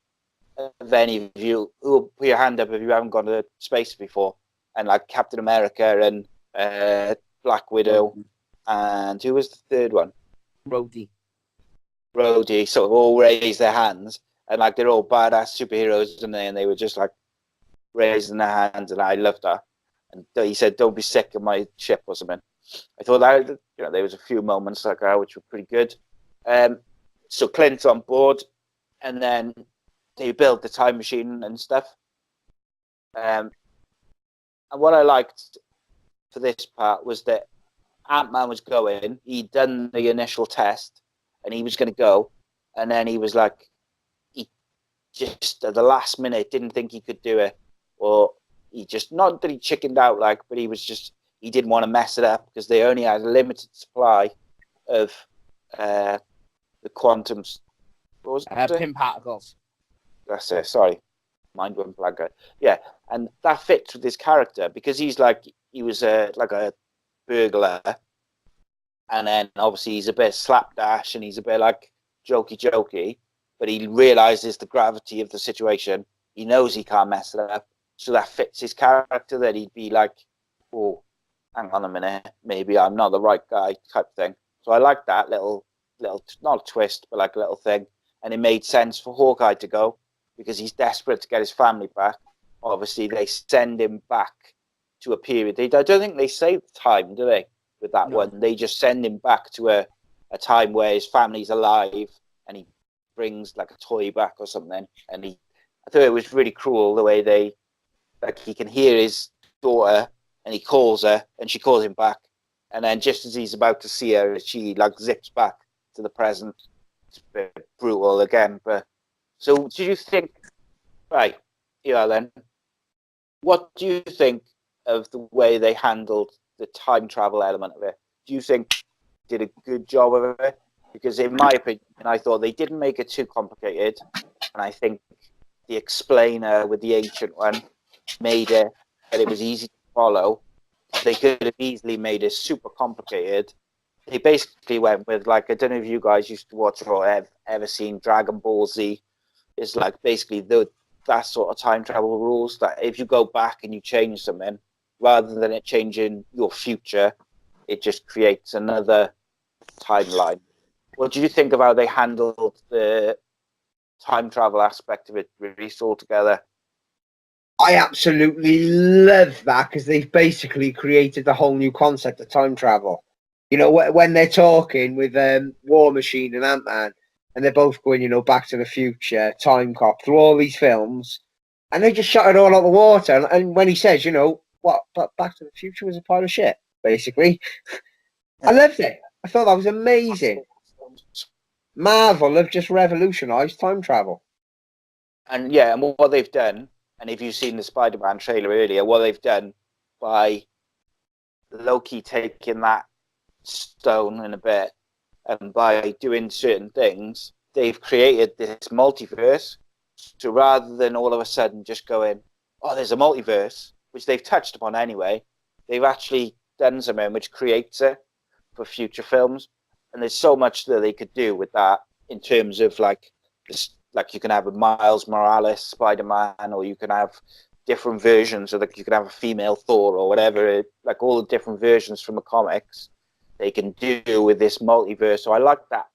"If any of you who put your hand up if you haven't gone to space before," and like Captain America and Black Widow, and who was the third one? Rhodey sort of all raise their hands, and like they're all badass superheroes, and they were just like raising their hands, and I loved that. And he said, "Don't be sick of my ship" or something. I thought that there was a few moments like that which were pretty good. So Clint's on board, and then they build the time machine and stuff. And what I liked for this part was that Ant-Man was going, he'd done the initial test, and he was going to go, and then he was like, he just at the last minute didn't think he could do it, or he just, not that he chickened out, like, but he was just, he didn't want to mess it up because they only had a limited supply of the quantums. What was it? Pin particles. That's it. Sorry, mind went blank. Yeah, and that fits with his character because he's like, he was like a burglar, and then obviously he's a bit slapdash and he's a bit like jokey, but he realizes the gravity of the situation. He knows he can't mess it up, so that fits his character. That he'd be like, oh, hang on a minute, maybe I'm not the right guy type thing. So I like that little, not a twist, but like a little thing. And it made sense for Hawkeye to go because he's desperate to get his family back. Obviously, they send him back to a period. I don't think they say the time, do they, with that one? They just send him back to a time where his family's alive and he brings like a toy back or something. And I thought it was really cruel the way they, like, he can hear his daughter and he calls her and she calls him back. And then just as he's about to see her, she like zips back to the present. It's a bit brutal again. But so do you think, right, then, what do you think of the way they handled the time travel element of it? Do you think they did a good job of it? Because in my opinion, I thought they didn't make it too complicated. And I think the explainer with the ancient one made it that it was easy to follow. They could have easily made it super complicated. They basically went with, like, I don't know if you guys used to watch or have ever seen Dragon Ball Z. It's like basically that sort of time travel rules that if you go back and you change something, rather than it changing your future, it just creates another timeline. What do you think of how they handled the time travel aspect of it, Rhys, altogether? I absolutely love that because they've basically created a whole new concept of time travel. You know, when they're talking with War Machine and Ant-Man, and they're both going, you know, Back to the Future, Time Cop, through all these films, and they just shut it all out the water. And when he says, you know, what, but Back to the Future was a pile of shit, basically. I loved it. I thought that was amazing. Marvel have just revolutionised time travel. And yeah, and what they've done, and if you've seen the Spider-Man trailer earlier, what they've done by Loki taking that stone in a bit, and by doing certain things, they've created this multiverse. So rather than all of a sudden just going, oh, there's a multiverse, which they've touched upon anyway, they've actually done something which creates it for future films. And there's so much that they could do with that in terms of like this, like you can have a Miles Morales Spider-Man, or you can have different versions, or like you can have a female Thor or whatever, like all the different versions from the comics they can do with this multiverse. So I like that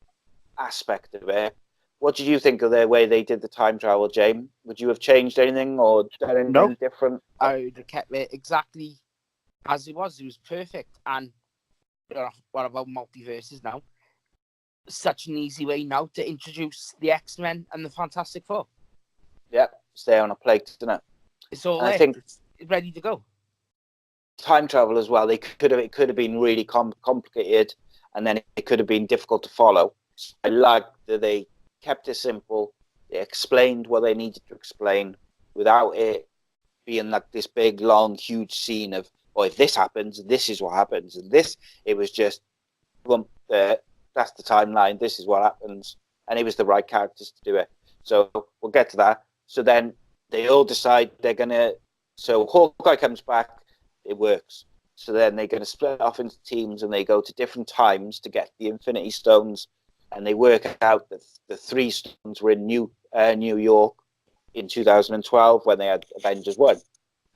aspect of it. What did you think of the way they did the time travel, James? Would you have changed anything or done anything different? I would have kept it exactly as it was. It was perfect. And what about multiverses now? Such an easy way now to introduce the X-Men and the Fantastic Four. Yep, stay on a plate, isn't it? It's all there. I think it's ready to go. Time travel as well. It could have been really complicated, and then it could have been difficult to follow. So I like that they kept it simple. They explained what they needed to explain without it being like this big, long, huge scene of, oh, if this happens, this is what happens, and this. It was just, that's the timeline. This is what happens, and it was the right characters to do it. So we'll get to that. So then they all decide they're gonna. So Hawkeye comes back. It works. So then they're going to split off into teams and they go to different times to get the Infinity Stones. And they work out that the 3 stones were in New York in 2012 when they had Avengers 1.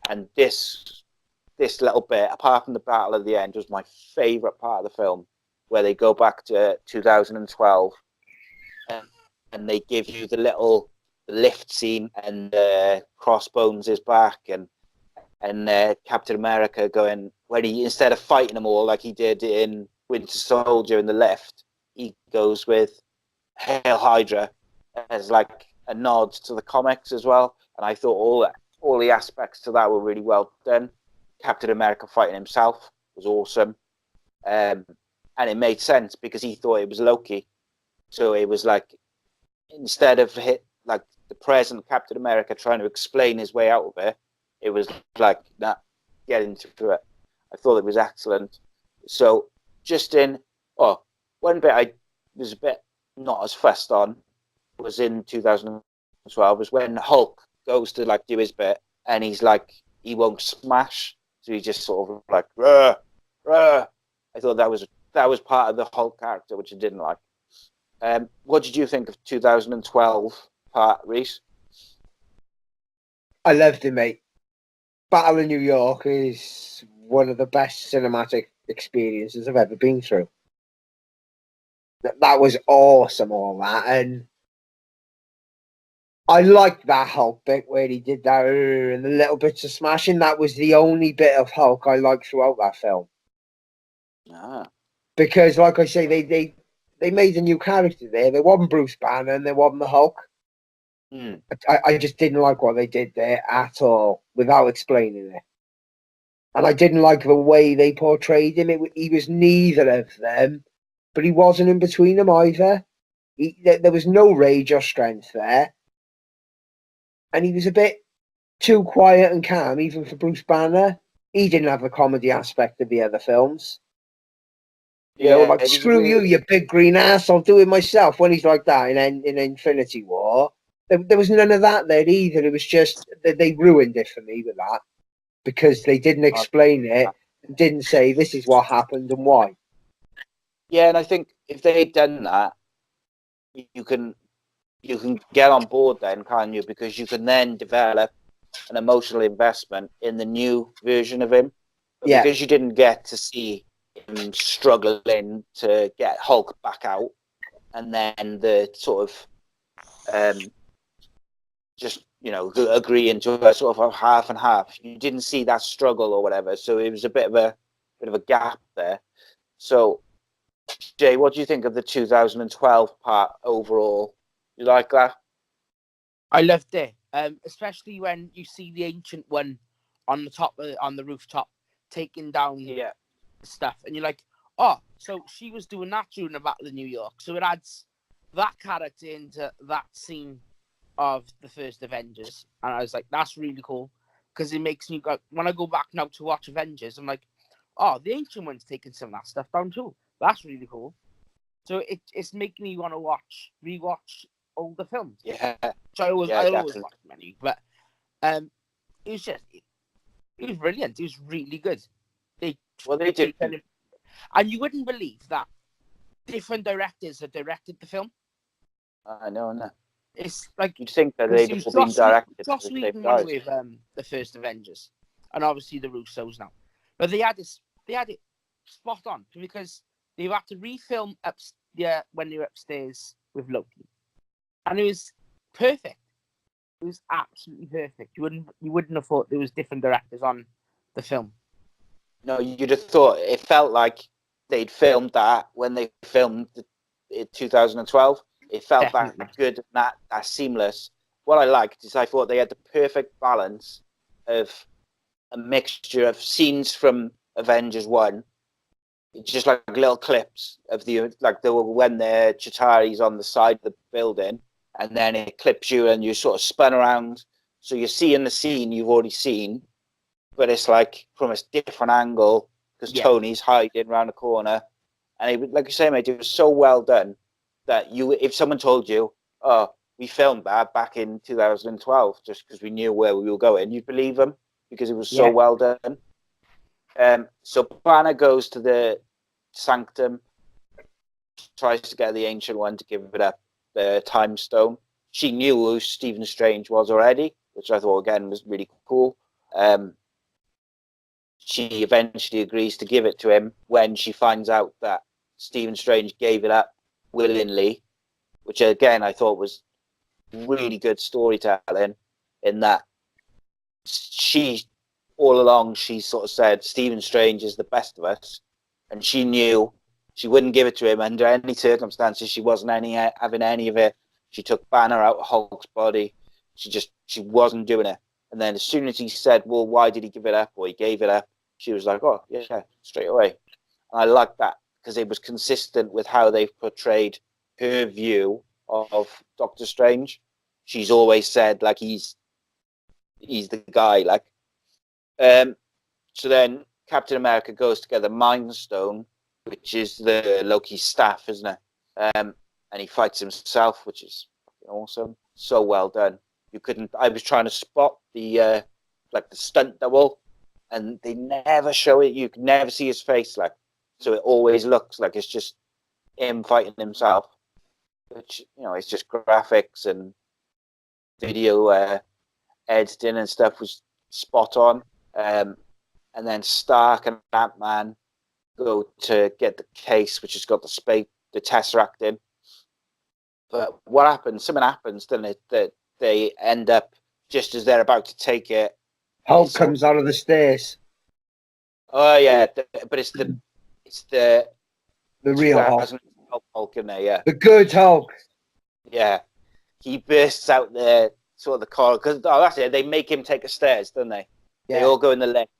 And this little bit, apart from the battle at the end, was my favourite part of the film, where they go back to 2012 and they give you the little lift scene, and Crossbones is back, and Captain America going, when he, instead of fighting them all like he did in Winter Soldier in the lift, he goes with Hail Hydra as like a nod to the comics as well. And I thought all the aspects to that were really well done. Captain America fighting himself was awesome. And it made sense because he thought it was Loki. So it was like, instead of like the present Captain America trying to explain his way out of it, it was like, nah, get into it. I thought it was excellent. So one bit I was a bit not as fussed on was in 2012 was when Hulk goes to like do his bit and he's like, he won't smash. So he just sort of like, rah, rah. I thought that was part of the Hulk character, which I didn't like. What did you think of 2012 part, Rhys? I loved it, mate. Battle of New York is one of the best cinematic experiences I've ever been through. That was awesome, all that. And I liked that Hulk bit where he did that and the little bits of smashing. That was the only bit of Hulk I liked throughout that film. Because, like I say, they made a new character there. There wasn't Bruce Banner and there wasn't the Hulk. I just didn't like what they did there at all, without explaining it. And I didn't like the way they portrayed him. He was neither of them, but he wasn't in between them either. There was no rage or strength there. And he was a bit too quiet and calm, even for Bruce Banner. He didn't have the comedy aspect of the other films. You know, like, screw you, you big green ass, I'll do it myself. When he's like that in Infinity War, there was none of that there either. It was just that they ruined it for me with that because they didn't explain it and didn't say this is what happened and why. Yeah, and I think if they'd done that, you can get on board then, can't you? Because you can then develop an emotional investment in the new version of him. But because you didn't get to see him struggling to get Hulk back out, and then the sort of just, you know, agreeing to a sort of a half and half. You didn't see that struggle or whatever, so it was a bit of a gap there. So, Jay, what do you think of the 2012 part overall? You like that? I loved it, especially when you see the Ancient One on the top on the rooftop taking down stuff, and you're like, oh, so she was doing that during the Battle of New York. So it adds that character into that scene of the first Avengers, and I was like, that's really cool because it makes me go, when I go back now to watch Avengers, I'm like, oh, the Ancient One's taking some of that stuff down too. That's really cool. So it's making me want to rewatch older films. Yeah, which I always watch many, but it was brilliant. It was really good. They did, and you wouldn't believe that different directors have directed the film. I know, no. It's like you'd think that they'd have been directed. Joss Whedon went with the first Avengers, and obviously the Russos now, but they had it spot on because they had to refilm when they were upstairs with Loki, and it was perfect. It was absolutely perfect. You wouldn't have thought there was different directors on the film. No, you'd have thought it felt like they'd filmed that when they filmed in 2012. It felt that good, that seamless. What I liked is I thought they had the perfect balance of a mixture of scenes from Avengers 1, just like little clips of when the Chitauri's on the side of the building, and then it clips you and you sort of spun around. So you're seeing the scene you've already seen, but it's like from a different angle because Tony's hiding around the corner. And like you say, mate, it was so well done that if someone told you, oh, we filmed that back in 2012 just because we knew where we were going, you'd believe them because it was so well done. So Banner goes to the Sanctum, tries to get the Ancient One to give it up, the Time Stone. She knew who Stephen Strange was already, which I thought, again, was really cool. She eventually agrees to give it to him when she finds out that Stephen Strange gave it up willingly, which, again, I thought was really good storytelling in that all along, she sort of said Stephen Strange is the best of us, and she knew she wouldn't give it to him under any circumstances. She wasn't having any of it. She took Banner out of Hulk's body. She wasn't doing it. And then as soon as he said, well, why did he give it up, or he gave it up, she was like, oh, yeah, straight away. And I like that because it was consistent with how they've portrayed her view of Doctor Strange. She's always said, like, he's the guy. Like, so then Captain America goes to get the Mind Stone, which is the Loki's staff, isn't it? And he fights himself, which is awesome. So well done. You couldn't. I was trying to spot the like the stunt double, and they never show it. You can never see his face, like, so it always looks like it's just him fighting himself. Which, you know, it's just graphics and video editing and stuff was spot on. And then Stark and Ant-Man go to get the case, which has got the Tesseract in. But what happens? Something happens, doesn't it? That they end up, just as they're about to take it, Hulk comes out of the stairs. Oh yeah, but it's the real Hulk in there, yeah. The good Hulk. Yeah, he bursts out the sort of the corridor because that's it. They make him take the stairs, don't they? Yeah. They all go in the lift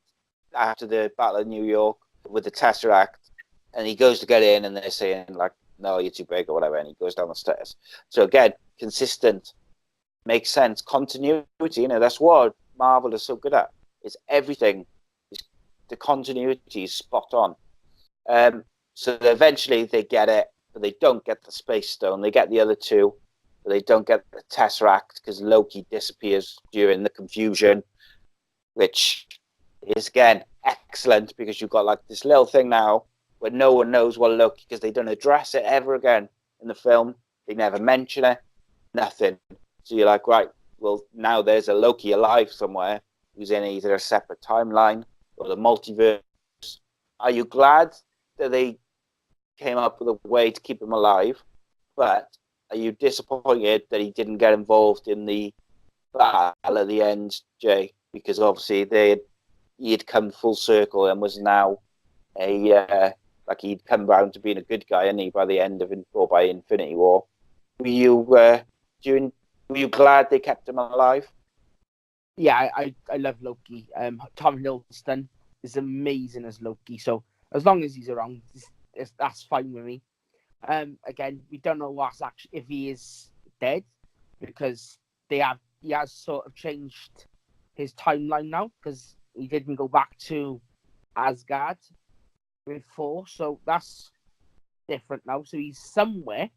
after the Battle of New York with the Tesseract, and he goes to get in, and they're saying like, "No, you're too big" or whatever, and he goes down the stairs. So again, consistent, makes sense, continuity. You know, that's what Marvel is so good at. Is everything. The continuity is spot on. So eventually they get it, but they don't get the Space Stone. They get the other two, but they don't get the Tesseract because Loki disappears during the confusion, which is, again, excellent because you've got like this little thing now where no one knows what Loki, because they don't address it ever again in the film. They never mention it, nothing. So you're like, right, well, now there's a Loki alive somewhere who's in either a separate timeline or the multiverse. Are you glad that they came up with a way to keep him alive? But are you disappointed that he didn't get involved in the battle at the end, Jay? Because obviously he had come full circle and was now like he'd come round to being a good guy, and he by the end of or by Infinity War. Were you glad they kept him alive? Yeah, I love Loki. Tom Hiddleston is amazing as Loki. So as long as he's around, that's fine with me. Again, we don't know what's actually if he is dead, because he has sort of changed his timeline now, because he didn't go back to Asgard before, so that's different now. So he's somewhere,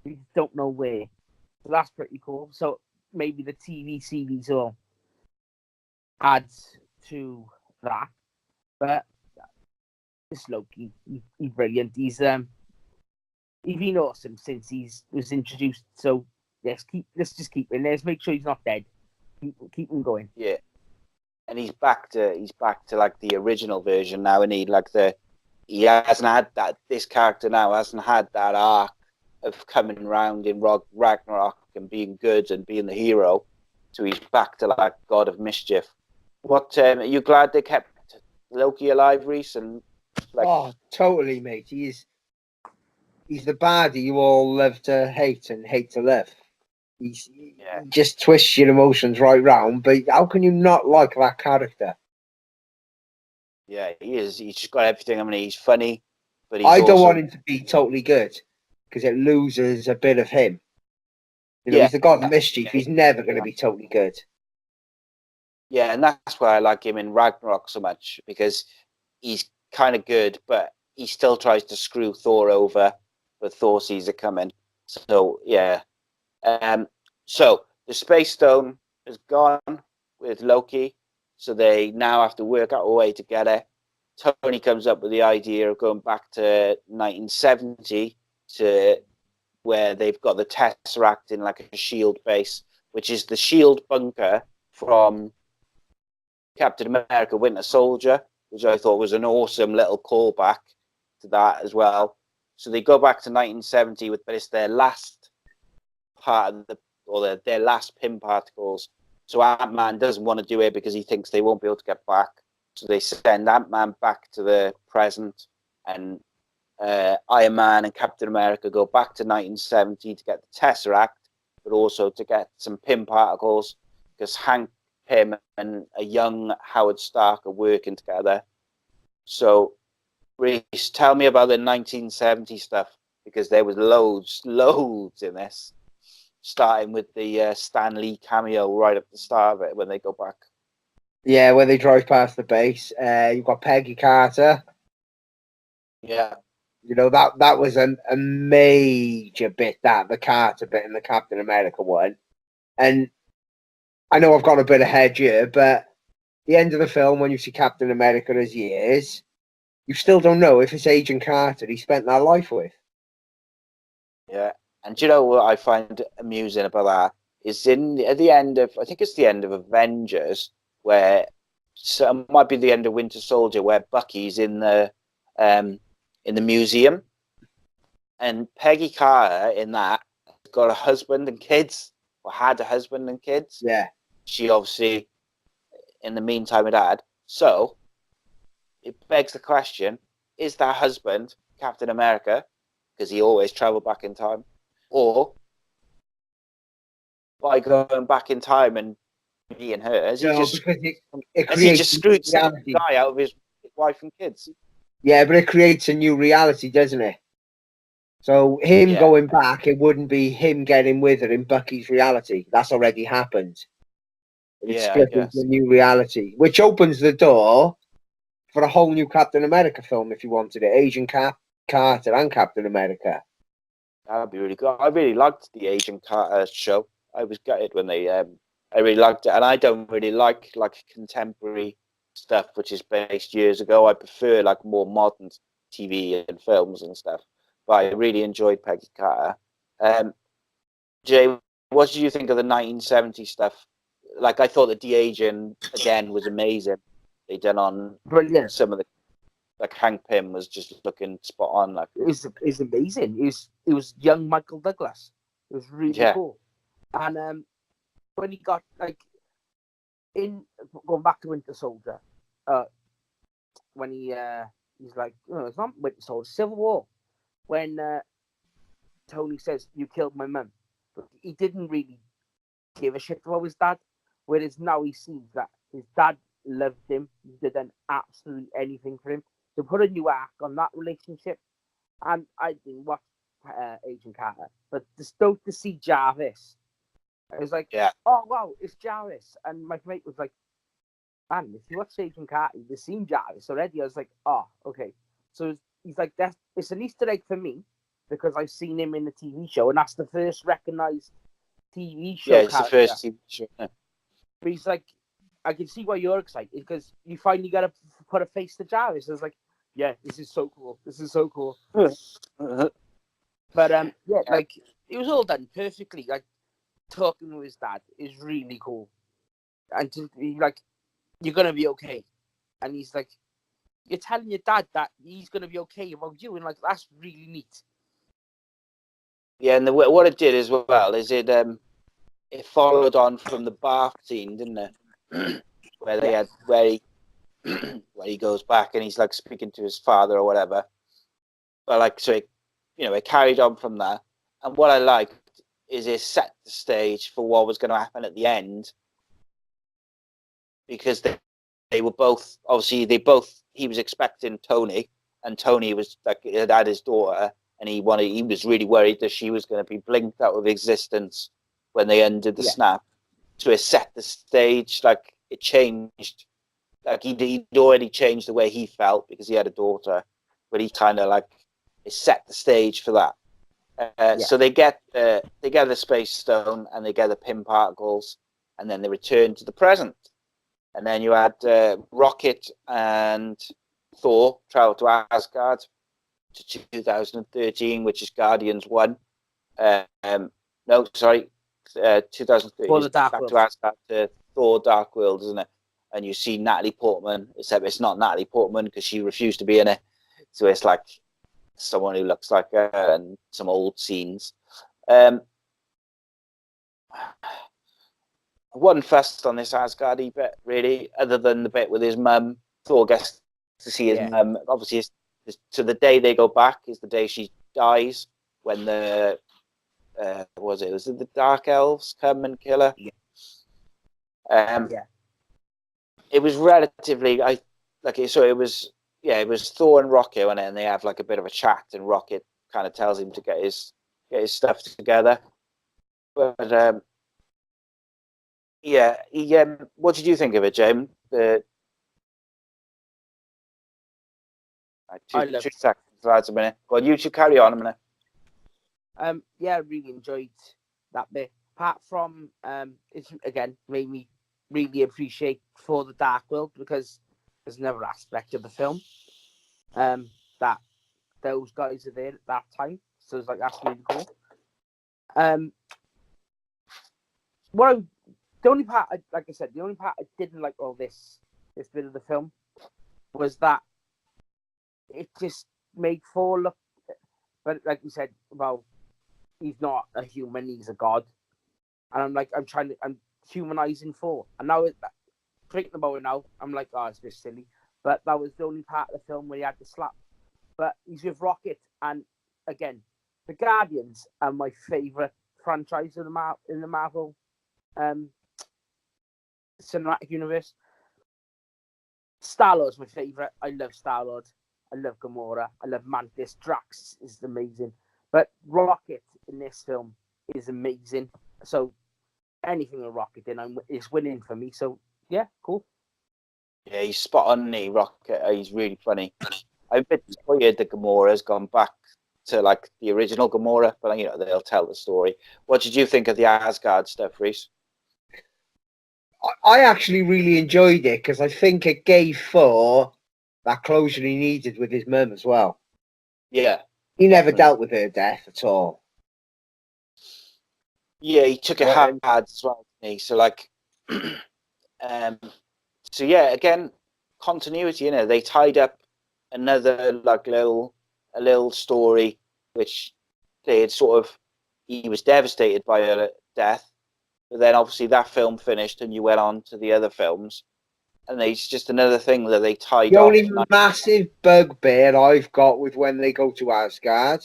we don't know where. So that's pretty cool. So maybe the TV series will add to that. But this Loki, he's brilliant. He's been awesome since he was introduced. So let's just keep him. Let's make sure he's not dead. Keep him going. Yeah, and he's back to like the original version now, and he hasn't had that. This character now hasn't had that arc of coming around in Ragnarok and being good and being the hero. So he's back to like God of Mischief. What are you glad they kept Loki alive, Rhys? And oh, totally, mate. He's the baddie you all love to hate and hate to love. He just twists your emotions right round. But how can you not like that character? Yeah, he is. He's just got everything. I mean, he's funny, but I don't want him to be totally good because it loses a bit of him. You know, he's the God of Mischief. He's never going to be totally good. Yeah, and that's why I like him in Ragnarok so much, because he's kind of good, but he still tries to screw Thor over, but Thor sees it coming. So, yeah. So the Space Stone is gone with Loki, so they now have to work out a way to get it. Tony comes up with the idea of going back to 1970 to where they've got the Tesseract in like a shield base, which is the shield bunker from Captain America Winter Soldier, which I thought was an awesome little callback to that as well. So they go back to 1970 but it's their last part of their last Pym particles. So Ant-Man doesn't want to do it because he thinks they won't be able to get back. So they send Ant-Man back to the present, and Iron Man and Captain America go back to 1970 to get the Tesseract, but also to get some Pym particles, because Hank him and a young Howard Stark are working together. So, Rhys, tell me about the 1970 stuff, because there was loads in this, starting with the Stan Lee cameo right at the start of it when they go back. Yeah, when they drive past the base, you've got Peggy Carter. Yeah. You know, that was a major bit, that the Carter bit in the Captain America one. And I know I've got a bit ahead here, but the end of the film, when you see Captain America as he is, you still don't know if it's Agent Carter he spent that life with. Yeah. And do you know what I find amusing about that? Is at the end of, I think it's the end of Avengers, where, so it might be the end of Winter Soldier, where Bucky's in the museum, and Peggy Carter in that got a husband and kids, or had a husband and kids. Yeah. She obviously, in the meantime, had. So it begs the question: is that husband Captain America, because he always travelled back in time, or by going back in time and being her, has he just screwed some guy out of his wife and kids? Yeah, but it creates a new reality, doesn't it? So him going back, it wouldn't be him getting with her in Bucky's reality. That's already happened. It's split into a new reality, which opens the door for a whole new Captain America film if you wanted it. Agent Carter and Captain America. That'd be really good. I really liked the Agent Carter show. I was gutted when they. I really liked it, and I don't really like contemporary stuff, which is based years ago. I prefer like more modern TV and films and stuff. But I really enjoyed Peggy Carter. Jay, what did you think of the 1970 stuff? Like, I thought the de-aging again was amazing. They done on brilliant. Some of the, like, Hank Pym was just looking spot on. Like, it was amazing. It was young Michael Douglas. It was really cool. And when he got like in going back to Winter Soldier, when he's like, oh, it's not Winter Soldier, Civil War. When Tony says, "You killed my mum," but he didn't really give a shit about his dad. Whereas now he sees that his dad loved him. He did absolutely anything for him. To put a new arc on that relationship, and I didn't watch Agent Carter, but to see Jarvis, I was like, oh wow, it's Jarvis. And my mate was like, man, if you watch Agent Carter, you've seen Jarvis already. I was like, oh, okay. So he's like, it's an Easter egg for me because I've seen him in the TV show, and that's the first recognized TV show. Yeah, it's character. The first TV show. Yeah. But he's like, I can see why you're excited because you finally got to put a face to Jarvis. I was like, yeah, this is so cool. This is so cool. But yeah, like it was all done perfectly. Like talking to his dad is really cool, and to be like, you're gonna be okay, and he's like, you're telling your dad that he's gonna be okay about you, and like that's really neat. Yeah, and what it did as well is it followed on from the bath scene, didn't it? where they had where he goes back and he's like speaking to his father or whatever. But like, so it carried on from that. And what I liked is it set the stage for what was going to happen at the end, because they were both obviously he was expecting Tony, and Tony was like had his daughter, and he was really worried that she was going to be blinked out of existence when they ended the snap. So it set the stage, like it changed. Like he'd already changed the way he felt because he had a daughter, but he kind of like it set the stage for that. So they get the space stone and they get the Pym particles, and then they return to the present. And then you had Rocket and Thor travel to Asgard to 2013, which is Guardians 1. No, sorry, 2013. Back to Asgard to Thor Dark World, isn't it? And you see Natalie Portman, except it's not Natalie Portman because she refused to be in it. So it's like someone who looks like her and some old scenes. Wasn't fussed on this Asgardy bit, really, other than the bit with his mum. Thor gets to see his mum. Obviously, so the day they go back is the day she dies, when the was it the Dark Elves come and kill her? it was relatively, so it was, it was Thor and Rocket on it, and they have like a bit of a chat, and Rocket kind of tells him to get his stuff together. But what did you think of it, James? Two seconds, lads, a minute. Well, you two carry on a minute. I really enjoyed that bit. Apart from, it again made me really appreciate For the Dark World, because there's another aspect of the film that those guys are there at that time. So it's like, that's really cool. The only part, like I said, the only part I didn't like all this bit of the film was that it just made Thor look, but like you said, well, he's not a human, he's a god. And I'm humanizing Thor. And now, thinking about it now, I'm like, oh, it's a bit silly. But that was the only part of the film where he had to slap. But he's with Rocket, and again, the Guardians are my favourite franchise in the Marvel cinematic universe. Star-Lord's my favourite. I love Star-Lord. I love Gamora. I love Mantis. Drax is amazing. But Rocket in this film is amazing. So anything with Rocket in is winning for me. So yeah, cool. Yeah, he's spot on, Rocket. He's really funny. I'm a bit disappointed that Gamora's gone back to like the original Gamora, but they'll tell the story. What did you think of the Asgard stuff, Rhys? I actually really enjoyed it because I think it gave Thor that closure he needed with his mum as well. Yeah. He never dealt with her death at all. Yeah, he took it hard as well, didn't he? So like, so yeah, again, continuity. They tied up another like a little story, which they had he was devastated by her death, but then obviously that film finished, and you went on to the other films, and it's just another thing that they tied off. The only massive bugbear I've got with when they go to Asgard,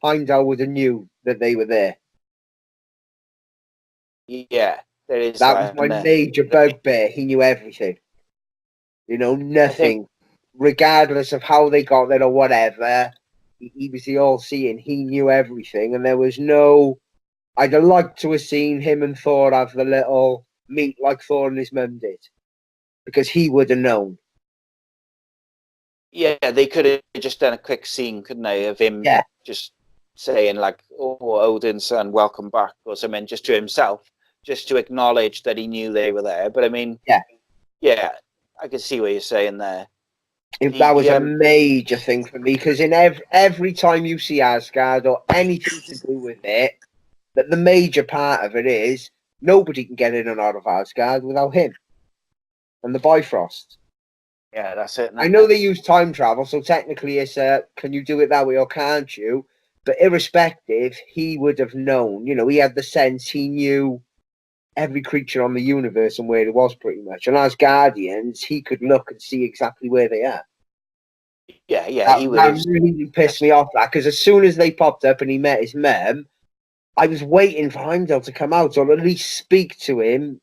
Heimdall would have knew that they were there. Yeah, there is that was my major bugbear. He knew everything. Nothing. Regardless of how they got there or whatever, he was the all-seeing. He knew everything, and there was no... I'd have liked to have seen him and Thor have the little meet like Thor and his mum did, because he would have known. Yeah, they could have just done a quick scene, couldn't they, of him just saying like, "Oh, Odin's son, welcome back," or something, just to himself, just to acknowledge that he knew they were there. But I mean, yeah, I can see what you're saying there. If that was a major thing for me, because in every time you see Asgard or anything to do with it, that the major part of it is nobody can get in and out of Asgard without him and the Bifrost. Yeah, that's it. I know they use time travel, so technically it's can you do it that way or can't you? But irrespective, he would have known. He had the sense. He knew every creature on the universe and where it was, pretty much. And as Guardians, he could look and see exactly where they are. Yeah, that really pissed me off, because as soon as they popped up and he met his mum, I was waiting for Heimdall to come out or at least speak to him,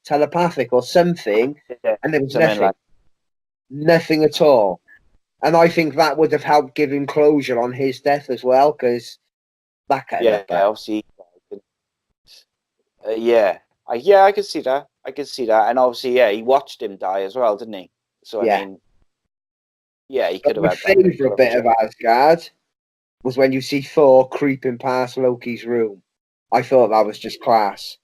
telepathic or something, and there was nothing. Nothing at all. And I think that would have helped give him closure on his death as well, because that kind of... obviously. I can see that. And obviously, he watched him die as well, didn't he? So I mean, he could have. My favourite bit of Asgard was when you see Thor creeping past Loki's room. I thought that was just class.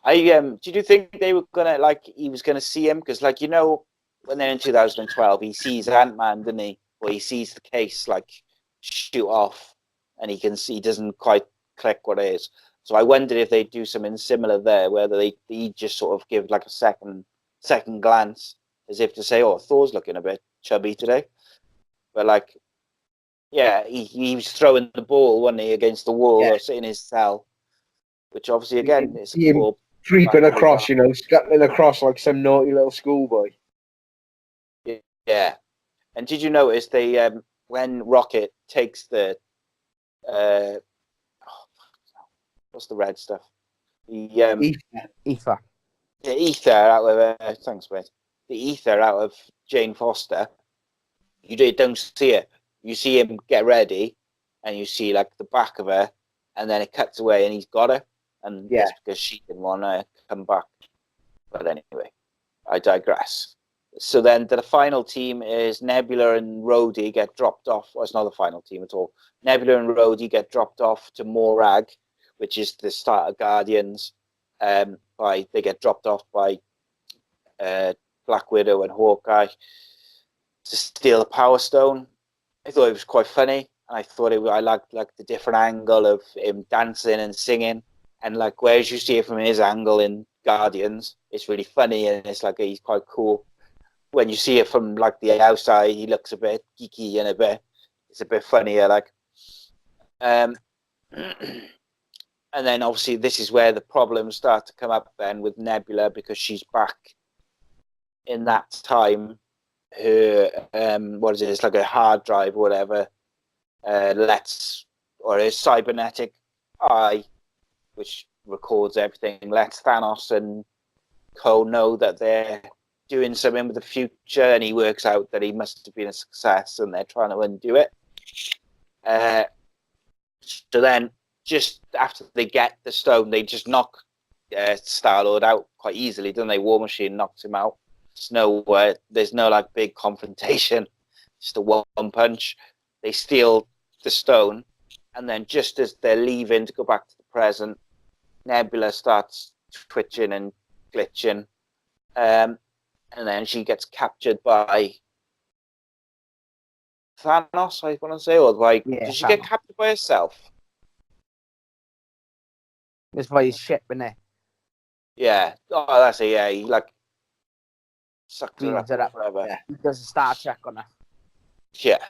Did you think they were gonna he was gonna see him? Because when they're in 2012, he sees Ant-Man, doesn't he? Or he sees the case shoot off, and he doesn't quite click what it is. So I wondered if they'd do something similar there, whether they just sort of give a second glance, as if to say, "Oh, Thor's looking a bit chubby today," but he was throwing the ball, wasn't he, against the wall or sitting in his cell, which obviously again is creeping across, scuttling across like some naughty little schoolboy. Yeah, and did you notice they when Rocket takes the what's the red stuff? The ether. ether out of thanks, mate. The ether out of Jane Foster. You don't see it. You see him get ready, and you see like the back of her, and then it cuts away, and he's got her, and it's because she didn't want to come back. But anyway, I digress. So then the final team is Nebula and Rhodey get dropped off. Well, it's not the final team at all. Nebula and Rhodey get dropped off to Morag, which is the start of Guardians. They get dropped off by Black Widow and Hawkeye to steal the Power Stone. I thought it was quite funny. I thought I liked like the different angle of him dancing and singing, and like whereas you see it from his angle in Guardians, it's really funny and it's like he's quite cool. When you see it from like the outside, he looks a bit geeky and it's a bit funnier. Like, and then obviously this is where the problems start to come up then with Nebula, because she's back in that time. Her what is it? It's like a hard drive or whatever. Or a cybernetic eye, which records everything, lets Thanos and Co know that they're doing something with the future, and he works out that he must have been a success, and they're trying to undo it. So then, just after they get the stone, they just knock Star-Lord out quite easily, don't they? War Machine knocks him out. There's no like big confrontation, just a one punch. They steal the stone, and then just as they're leaving to go back to the present, Nebula starts twitching and glitching, and then she gets captured by Thanos, I want to say, or like, does she get captured by herself? It's by his ship, isn't it? Yeah. Oh, that's it. Yeah, he like sucks her up forever. Yeah. He does a Star Trek on her. Yeah.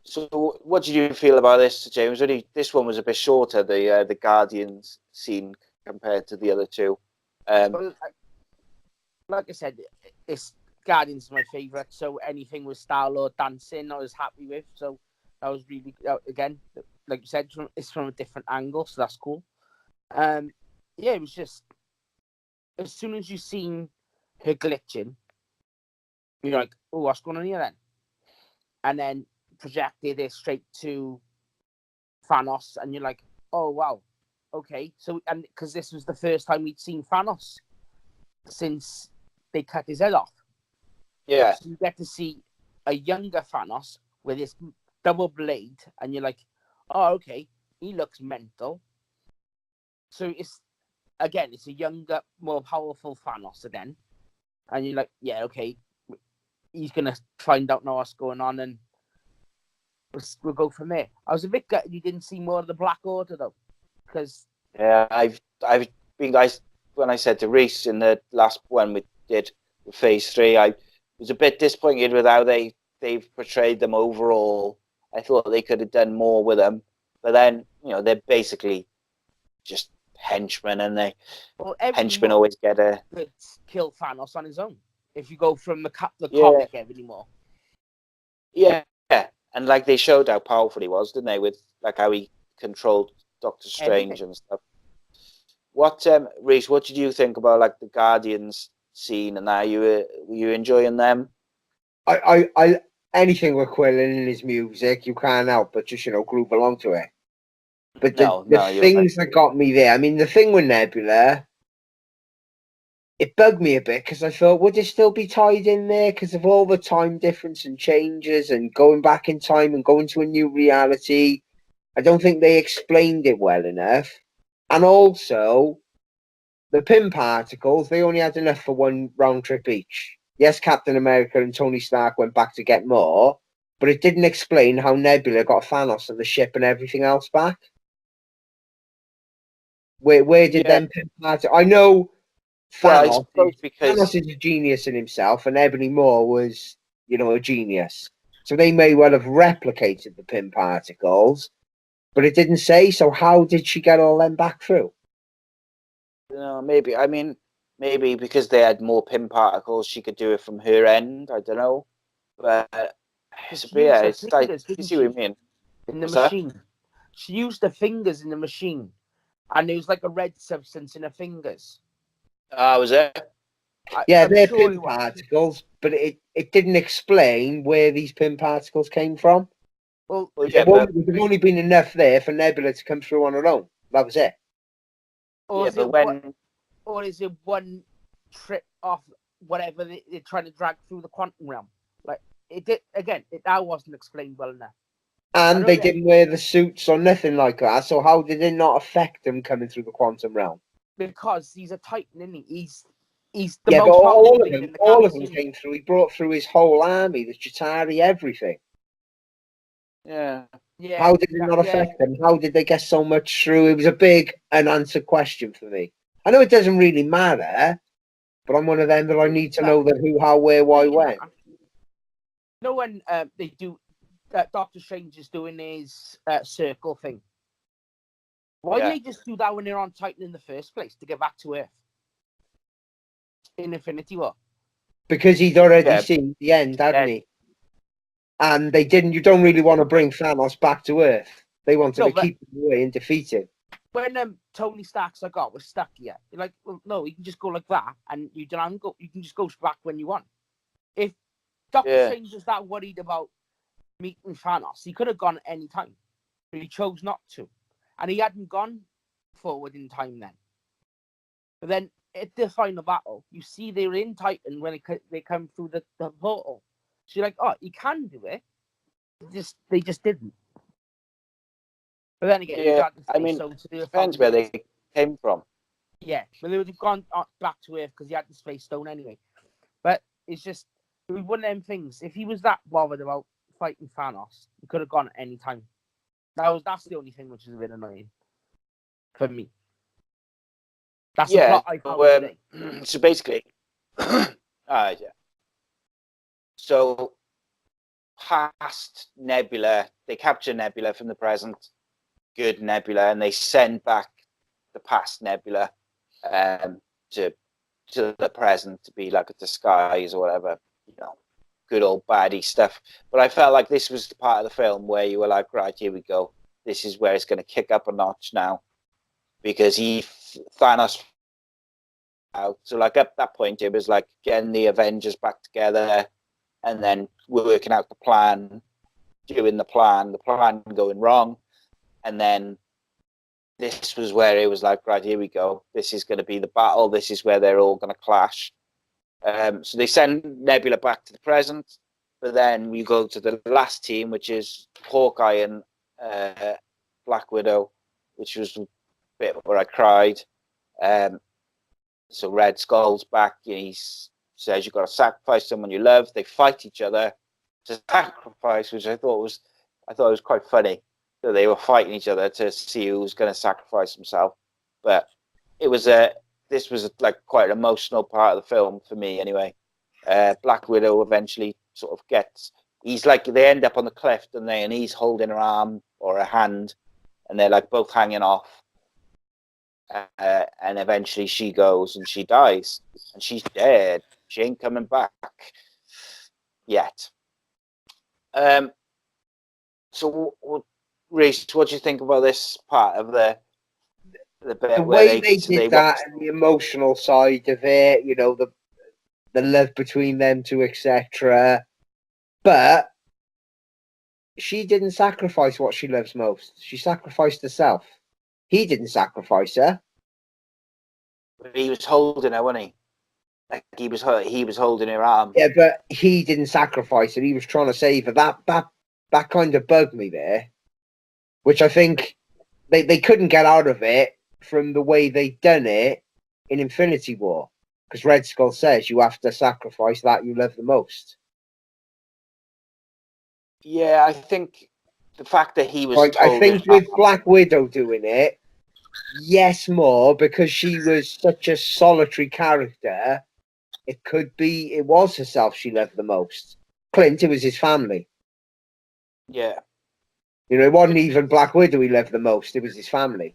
So, what did you feel about this, James? This one was a bit shorter, the Guardians scene compared to the other two. Well, like I said, Guardians is my favourite. So anything with Star-Lord dancing, I was happy with. So that was really, again, like you said, it's from a different angle, so that's cool. It was just as soon as you seen her glitching, you're like, oh, what's going on here then? And then projected it straight to Thanos, and you're like, oh wow, okay. So, and because this was the first time we'd seen Thanos since they cut his head off. Yeah. So you get to see a younger Thanos with his double blade, and you're like, oh, okay, he looks mental. So it's a younger, more powerful Thanos again, and you're like, yeah, okay, he's gonna find out now what's going on, and we'll go from there. I was a bit gutted you didn't see more of the Black Order though, because I've been when I said to Rhys in the last one we did with Phase 3, I was a bit disappointed with how they've portrayed them overall. I thought they could have done more with them, but then they're basically just henchmen, and henchmen always get a kill Thanos on his own. If you go from the comic anymore, and like they showed how powerful he was, didn't they? With like how he controlled Doctor Strange and stuff. What Rhys, what did you think about like the Guardians scene and that? Were you enjoying them? I anything with Quillen and his music, you can't help but just groove along to it. But the things that got me there, I mean, the thing with Nebula, it bugged me a bit because I thought, would it still be tied in there because of all the time difference and changes and going back in time and going to a new reality? I don't think they explained it well enough. And also, the pin particles, they only had enough for one round trip each. Yes, Captain America and Tony Stark went back to get more, but it didn't explain how Nebula got Thanos and the ship and everything else back. Where did them pin particles... I know Thanos, Thanos is a genius in himself, and Ebony Moore was, a genius. So they may well have replicated the pin particles, but it didn't say. So how did she get all them back through? Maybe. I mean, maybe because they had more pin particles, she could do it from her end. I don't know, but you see what I mean. In the machine, she used the fingers in the machine, and there was like a red substance in her fingers. Was it? Yeah, I'm they're sure pin particles, but it didn't explain where these pin particles came from. Well, yeah, but There've only been enough there for Nebula to come through on her own. That was it. or yeah, is but it when or is it one trip off whatever they're trying to drag through the quantum realm? Like it did again. That wasn't explained well enough. And they didn't wear the suits or nothing like that. So how did it not affect them coming through the quantum realm? Because he's a Titan, isn't he? He's the But most powerful being in the all of them galaxy. came through. He brought through his whole army, the Chitauri, everything. yeah, How did it not affect them? How did they get so much through? It was a big unanswered question for me. I know it doesn't really matter, but I'm one of them that I need to know the who, how, where, why, when. No one they do. Doctor Strange is doing his circle thing. Why didn't they just do that when they're on Titan in the first place to get back to Earth in Infinity War? Because he'd already seen the end, hadn't he? And they didn't. You don't really want to bring Thanos back to Earth. They wanted to keep him away and defeat him. When Tony Stark's like, "Oh, we're stuck here," you're like, "Well, no, you can just go like that, and you don't go. You can just go back when you want." If Doctor Strange was that worried about meeting Thanos, he could have gone at any time, but he chose not to, and he hadn't gone forward in time then. But then at the final battle, you see they were in Titan when they come through the portal. So you're like, "Oh, he can do it." They just didn't. But then again, depends where they came from. Yeah, but they would have gone back to Earth because he had the Space Stone anyway. But it's just it was one of them things. If he was that bothered about fighting Thanos, he could have gone at any time. That's the only thing which is a bit annoying for me. That's the plot I found today. So basically, So past Nebula, they capture Nebula from the present, good Nebula, and they send back the past Nebula to the present to be like a disguise or whatever, good old baddie stuff. But I felt like this was the part of the film where you were like, right, here we go. This is where it's going to kick up a notch now, because Thanos out. So like at that point, it was like getting the Avengers back together, and then we're working out the plan, doing the plan going wrong, and then this was where it was like, right, here we go. This is going to be the battle. This is where they're all going to clash. So they send Nebula back to the present, but then we go to the last team, which is Hawkeye and Black Widow, which was a bit where I cried. So Red Skull's back. He says you've got to sacrifice someone you love. They fight each other to sacrifice, which I thought was quite funny. So they were fighting each other to see who was going to sacrifice himself. But this was like quite an emotional part of the film for me, anyway. Black Widow eventually sort of he's like, they end up on the cliff, and he's holding her arm or her hand, and they're like both hanging off. And eventually she goes and she dies, and she's dead. She ain't coming back yet. So, Rhys, what do you think about this part of the bit the where way they did that and the emotional side of it? The love between them two, etc. But she didn't sacrifice what she loves most. She sacrificed herself. He didn't sacrifice her. He was holding her, wasn't he? Like he was holding her arm. Yeah, but he didn't sacrifice her. He was trying to save her. That kind of bugged me there, which I think they couldn't get out of it from the way they'd done it in Infinity War, because Red Skull says you have to sacrifice that you love the most. Yeah, I think the fact that he was like, I think with Black Widow doing it, yes, more because she was such a solitary character. It was herself she loved the most. Clint, it was his family. Yeah. It wasn't even Black Widow he loved the most. It was his family.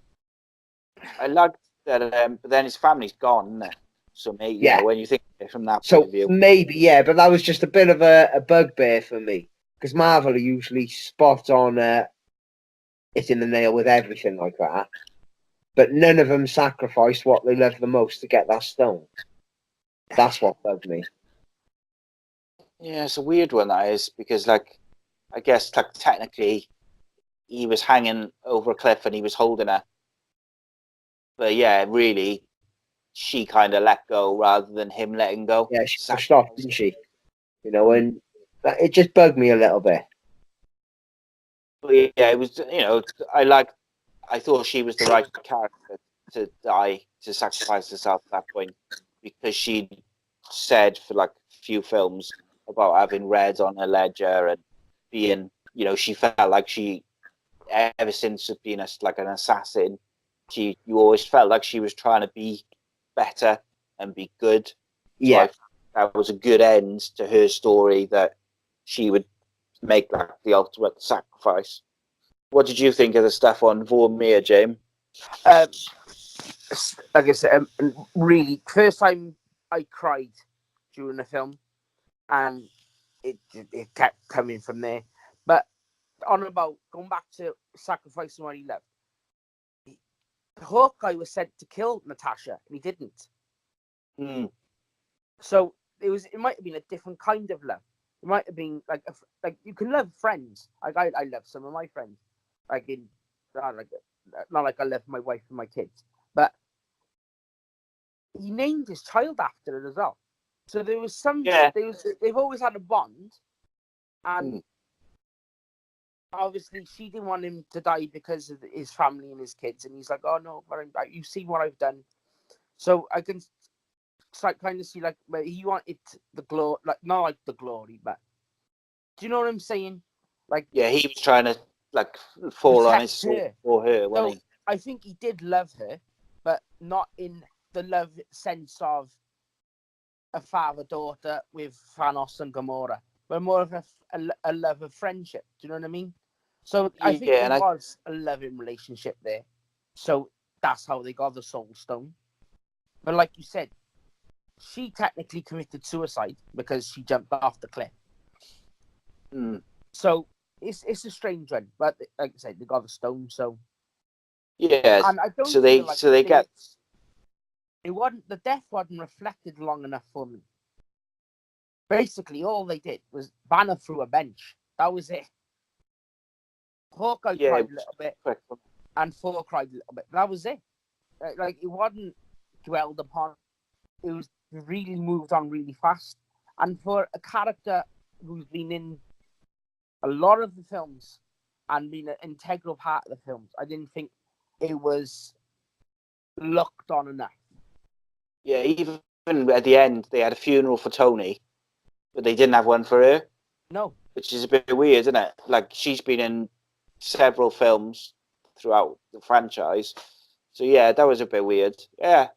I liked that, but then his family's gone, isn't it? So maybe, when you think from that point of view. Maybe, yeah, but that was just a bit of a bugbear for me. Because Marvel are usually spot on hitting the nail with everything like that. But none of them sacrificed what they loved the most to get that stone. That's what bugged me. Yeah, it's a weird one, that is, because, like, I guess, like, technically he was hanging over a cliff and he was holding her. But yeah, really, she kind of let go rather than him letting go. Yeah, she pushed off, didn't she? You know, and it just bugged me a little bit. But yeah, it was, I thought she was the right character to die, to sacrifice herself at that point, because she said for like a few films about having red on her ledger and being, she felt like she, ever since being like an assassin, you always felt like she was trying to be better and be good. So Yeah. that was a good end to her story, that she would make like the ultimate sacrifice. What did you think of the stuff on Vormir, James? Like I said, really, first time I cried during the film, and it kept coming from there. But on about going back to sacrificing what he loved, Hawkeye was sent to kill Natasha, and he didn't. Mm. So it might have been a different kind of love. It might have been like you can love friends. Like I love some of my friends, not like I love my wife and my kids, but he named his child after it as well. So there was some. Yeah. They've always had a bond, and obviously she didn't want him to die because of his family and his kids, and he's like, "Oh no, but you see what I've done." So I can kind of see like where he wanted the glory, like not like the glory, but do you know what I'm saying? Like, yeah, he was trying to like fall on his her. for her, wasn't he? I think he did love her, but not in the love sense of a father-daughter with Thanos and Gamora, but more of a love of friendship. Do you know what I mean? So I think there was a loving relationship there. So that's how they got the Soul Stone. But like you said, she technically committed suicide because she jumped off the cliff. Mm. So it's a strange one, but like I said, they got the stone. So yeah, and I don't so they get. It wasn't, the death wasn't reflected long enough for me. Basically, all they did was Banner through a bench. That was it. Hawkeye cried a little bit, and Thor cried a little bit. That was it. Like it wasn't dwelled upon. It was really moved on really fast. And for a character who's been in a lot of the films and been an integral part of the films, I didn't think it was looked on enough. Yeah, even at the end, they had a funeral for Tony, but they didn't have one for her. No. Which is a bit weird, isn't it? Like, she's been in several films throughout the franchise. So, yeah, that was a bit weird. Yeah.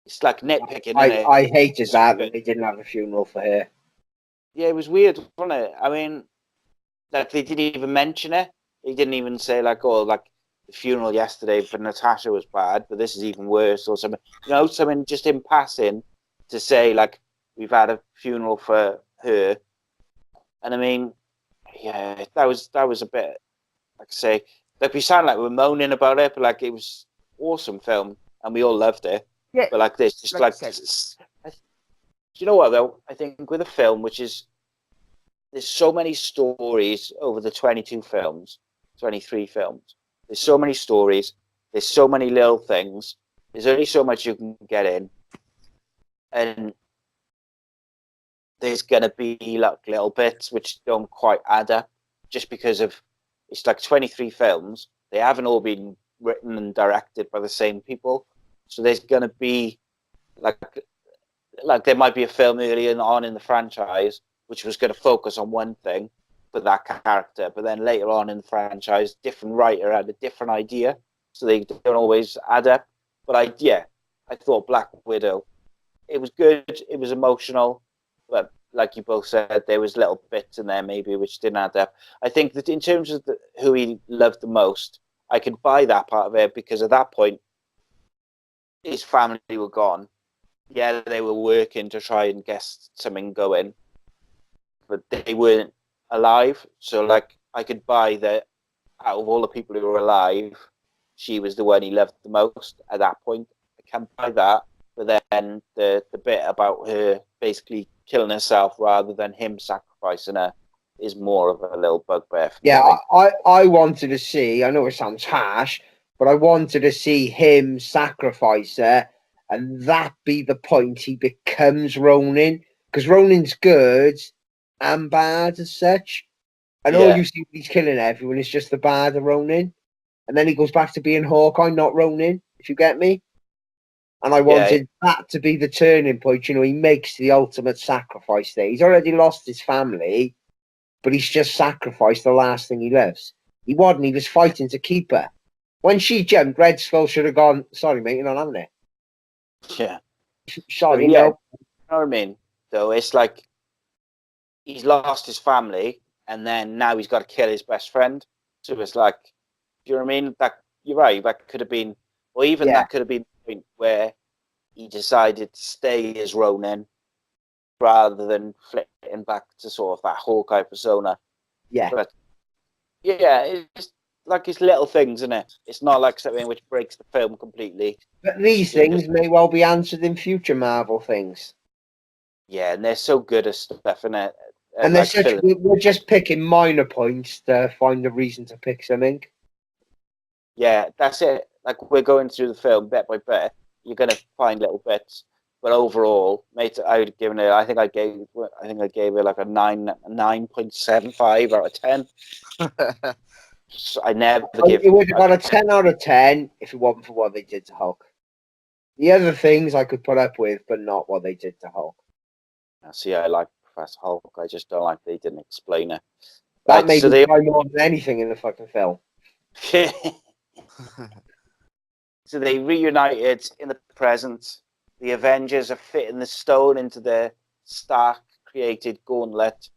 It's like nitpicking, isn't it? I hated that they didn't have a funeral for her. Yeah, it was weird, wasn't it? I mean, like, they didn't even mention it. They didn't even say, like, oh, like, the funeral yesterday for Natasha was bad, but this is even worse, or something. Something just in passing to say, like, we've had a funeral for her. And I mean, yeah, that was a bit, like I say, like, we sound like we're moaning about it, but like, it was awesome film and we all loved it. Yeah, but like this, just like you know what though? I think with a film, which is, there's so many stories over the 22 films, 23 films. There's so many stories. There's so many little things. There's only so much you can get in, and there's gonna be like little bits which don't quite add up, just because of, it's like 23 films. They haven't all been written and directed by the same people, so there's gonna be like there might be a film earlier on in the franchise which was going to focus on one thing for that character, but then later on in the franchise, different writer had a different idea, so they don't always add up. But I thought Black Widow, it was good, it was emotional, but like you both said, there was little bits in there maybe which didn't add up. I think that in terms of who he loved the most, I could buy that part of it, because at that point, his family were gone. Yeah, they were working to try and get something going, but they weren't alive. So, like, I could buy that out of all the people who were alive, she was the one he loved the most at that point. I can buy that. But then the bit about her basically killing herself rather than him sacrificing her is more of a little bugbear for me. Yeah, I wanted to see, I know it sounds harsh, but I wanted to see him sacrifice her and that be the point he becomes Ronin. Because Ronin's good and bad as such. And all you see when he's killing everyone is just the bad of Ronin. And then he goes back to being Hawkeye, not Ronin, if you get me. And I wanted that to be the turning point. You know, he makes the ultimate sacrifice there. He's already lost his family, but he's just sacrificed the last thing he loves. He wasn't. He was fighting to keep her. When she jumped, Red Skull should have gone, sorry, mate, you're not having it. Yeah. Sorry, yeah, no. you know what I mean? Though it's like he's lost his family, and then now he's got to kill his best friend. So it's like, do you know what I mean? That you're right. That could have been, or even that could have been the point where he decided to stay as Ronin rather than flitting back to sort of that Hawkeye persona. Yeah. But yeah, it's like it's little things, isn't it? It's not like something which breaks the film completely. But these things may well be answered in future Marvel things. Yeah, and they're so good at stuff, innit? And like we're just picking minor points to find a reason to pick something. Yeah, that's it. Like we're going through the film bit by bit. You're gonna find little bits, but overall, mate, I would have given it. I think I gave it like a 9.75 out of 10. So I never give. It would have got a 10 out of 10 if it wasn't for what they did to Hulk. The other things I could put up with, but not what they did to Hulk. See, I like Professor Hulk. I just don't like they didn't explain it. That made me cry more than anything in the fucking film. So they reunited in the present. The Avengers are fitting the stone into their Stark-created gauntlet.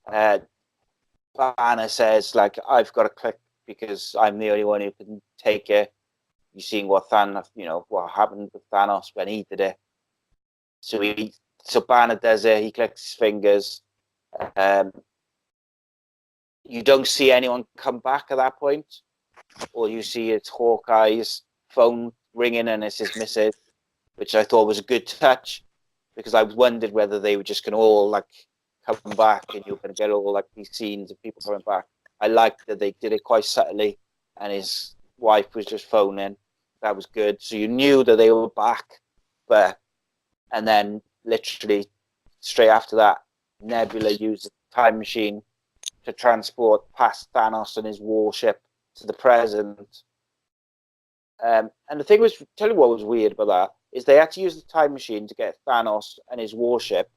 Banner says, like, I've got to click because I'm the only one who can take it. You've seen what happened with Thanos when he did it. So Banner does it. He clicks his fingers. You don't see anyone come back at that point. All you see is Hawkeye's phone ringing and it's his missus, which I thought was a good touch because I wondered whether they were just going to all like come back and you're going to get all like these scenes of people coming back. I liked that they did it quite subtly and his wife was just phoning. That was good. So you knew that they were back, and then literally straight after that, Nebula used a time machine to transport past Thanos and his warship to the present. And the thing was, tell you what was weird about that is they had to use the time machine to get Thanos and his warship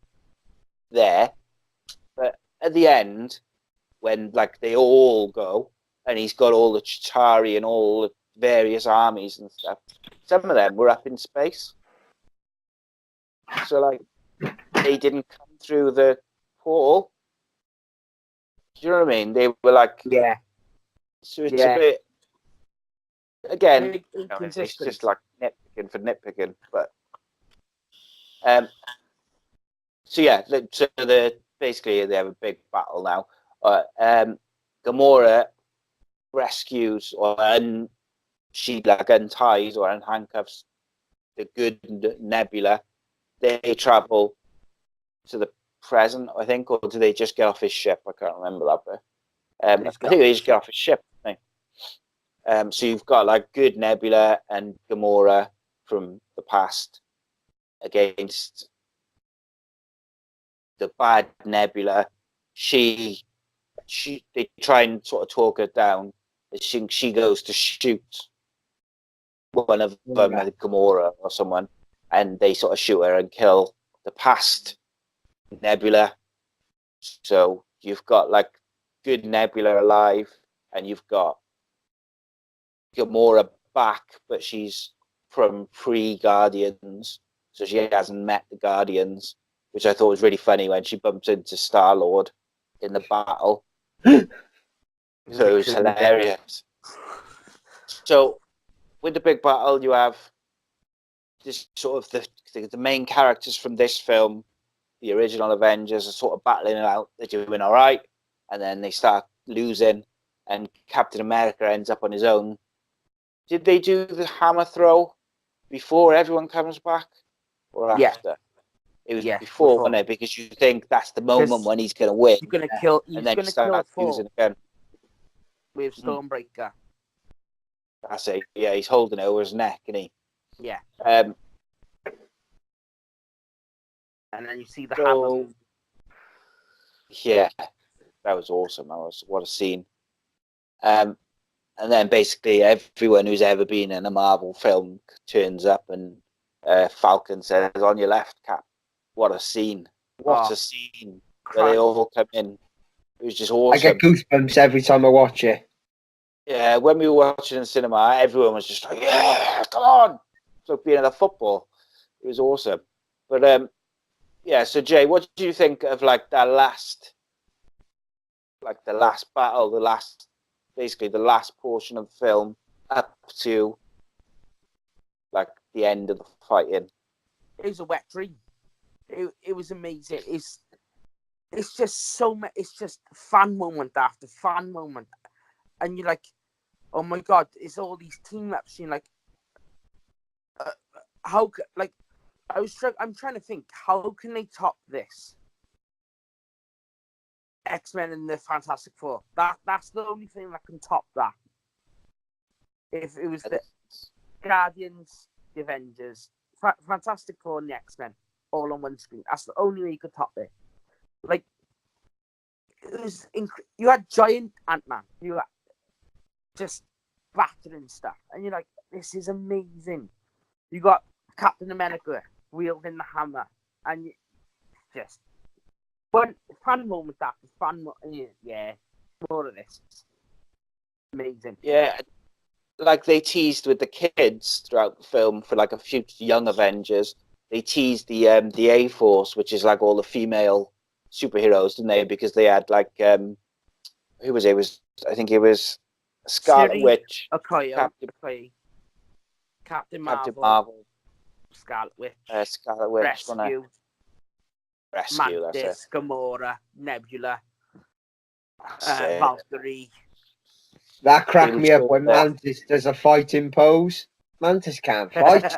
there. But at the end, when like they all go and he's got all the Chitauri and all the various armies and stuff, some of them were up in space. So like they didn't come through the portal. Do you know what I mean? They were like, yeah. So it's a bit. Again, it's just like nitpicking for nitpicking, but so yeah, so basically they have a big battle now. Gamora rescues she like unties or unhandcuffs the good Nebula. They travel to the present, I think, or do they just get off his ship? I can't remember that bit. I think they just get off his ship. So you've got like good Nebula and Gamora from the past against the bad Nebula. They try and sort of talk her down. She goes to shoot one of them, Gamora or someone, and they sort of shoot her and kill the past Nebula. So you've got like good Nebula alive, and you've got Gamora back, but she's from pre-Guardians, so she hasn't met the Guardians, which I thought was really funny when she bumps into Star-Lord in the battle. So it was hilarious. So with the big battle, you have this sort of the main characters from this film, the original Avengers, are sort of battling it out. They're doing all right, and then they start losing, and Captain America ends up on his own. Did they do the hammer throw before everyone comes back? or after? It was before, wasn't it? Because you think that's the moment when he's going to win. He's going to kill. He's and then going to kill Thor again with Stormbreaker. That's it. Yeah, he's holding it over his neck, isn't he? Yeah. And then you see the hammer. Yeah, that was awesome. What a scene. And then basically everyone who's ever been in a Marvel film turns up, and Falcon says, "On your left, Cap." What a scene! What a scene! Where they all come in. It was just awesome. I get goosebumps every time I watch it. Yeah, when we were watching in the cinema, everyone was just like, "Yeah, come on!" It's like being at a football. It was awesome. But yeah. So Jay, what do you think of like that last, the last battle, basically the last portion of the film up to like the end of the fighting? It was a wet dream. It was amazing. It's just so much. It's just fan moment after fan moment, and you're like, oh my god! It's all these team ups. You're like, how? Like, I'm trying to think. How can they top this? X-Men and the Fantastic Four. That's the only thing that can top that. If it was the Guardians, the Avengers, Fantastic Four, and the X-Men all on one screen, that's the only way you could top it. Like, it was you had giant Ant-Man, you had just battering stuff, and you're like, this is amazing. You got Captain America wielding the hammer, and just one fan moment after fan moment. Yeah, more of this. Amazing. Yeah, like they teased with the kids throughout the film for like a few young Avengers. They teased the A-Force, which is like all the female superheroes, didn't they? Because they had like who was it? I think it was Scarlet Witch, Captain Marvel, Scarlet Witch, Rescue, Mantis, that's it. Gamora, Nebula, Valkyrie. That cracked me up when Mantis does a fighting pose. Mantis can't fight.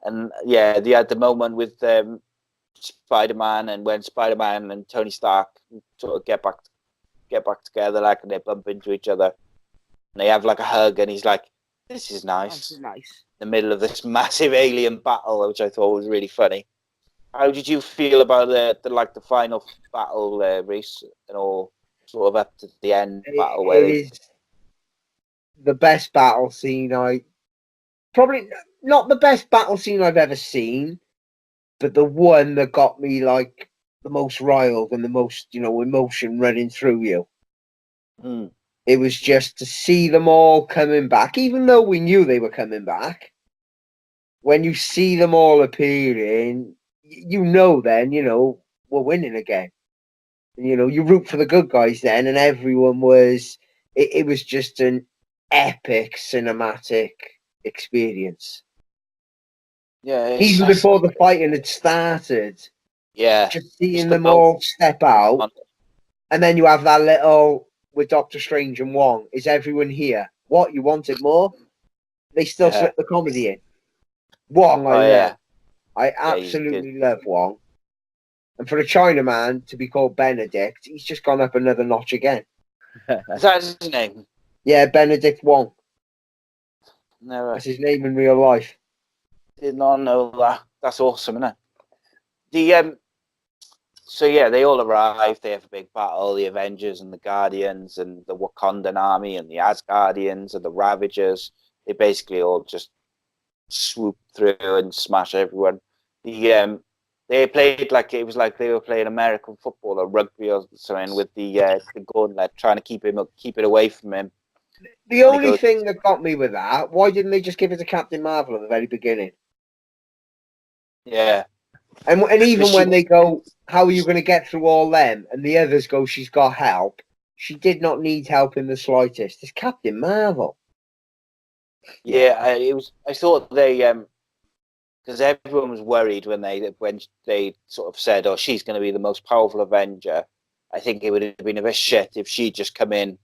And yeah, they had the moment with Spider-Man, and when Spider-Man and Tony Stark sort of get back together, like, and they bump into each other, and they have like a hug, and he's like, "This is nice." This is nice. In the middle of this massive alien battle, which I thought was really funny. How did you feel about the final battle, Rhys, and all sort of up to the end battle? It is the best battle scene probably not the best battle scene I've ever seen, but the one that got me like the most riled and the most, emotion running through you. It was just to see them all coming back, even though we knew they were coming back. When you see them all appearing, then, we're winning again. You root for the good guys then, and everyone was, it was just an epic cinematic experience. Yeah. Even before the fighting had started. Yeah. Just seeing them all step out. And then you have that little, with Doctor Strange and Wong, is everyone here? What, you wanted more? They still slip the comedy in. Wong, I love. I absolutely love Wong. And for a Chinaman to be called Benedict, he's just gone up another notch again. Is that his name? Yeah, Benedict Wong. No, that's his name in real life. Did not know that. That's awesome, isn't it? So yeah, they all arrive. They have a big battle. The Avengers and the Guardians and the Wakandan army and the Asgardians and the Ravagers. They basically all just swoop through and smash everyone. They played like it was like they were playing American football or rugby or something with the gauntlet, trying to keep it away from him. The only thing that got me with that, why didn't they just give it to Captain Marvel at the very beginning? Yeah. And even when they go, how are you going to get through all them? And the others go, she's got help. She did not need help in the slightest. It's Captain Marvel. Yeah, I thought they because everyone was worried when they sort of said, "Oh, she's going to be the most powerful Avenger." I think it would have been a bit shit if she'd just come in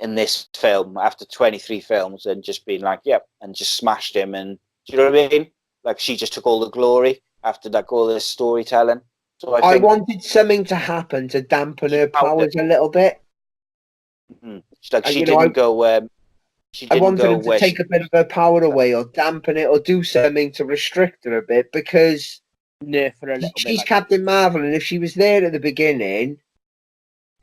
this film after 23 films and just been like, "Yep," and just smashed him and Do you know what I mean? Like she just took all the glory after like all this storytelling. So I wanted something to happen to dampen her powers a little bit. Like she didn't go. I wanted him to take a bit of her power away, or dampen it, or do something to restrict her a bit, because nerf her a little bit. She's Captain Marvel, and if she was there at the beginning,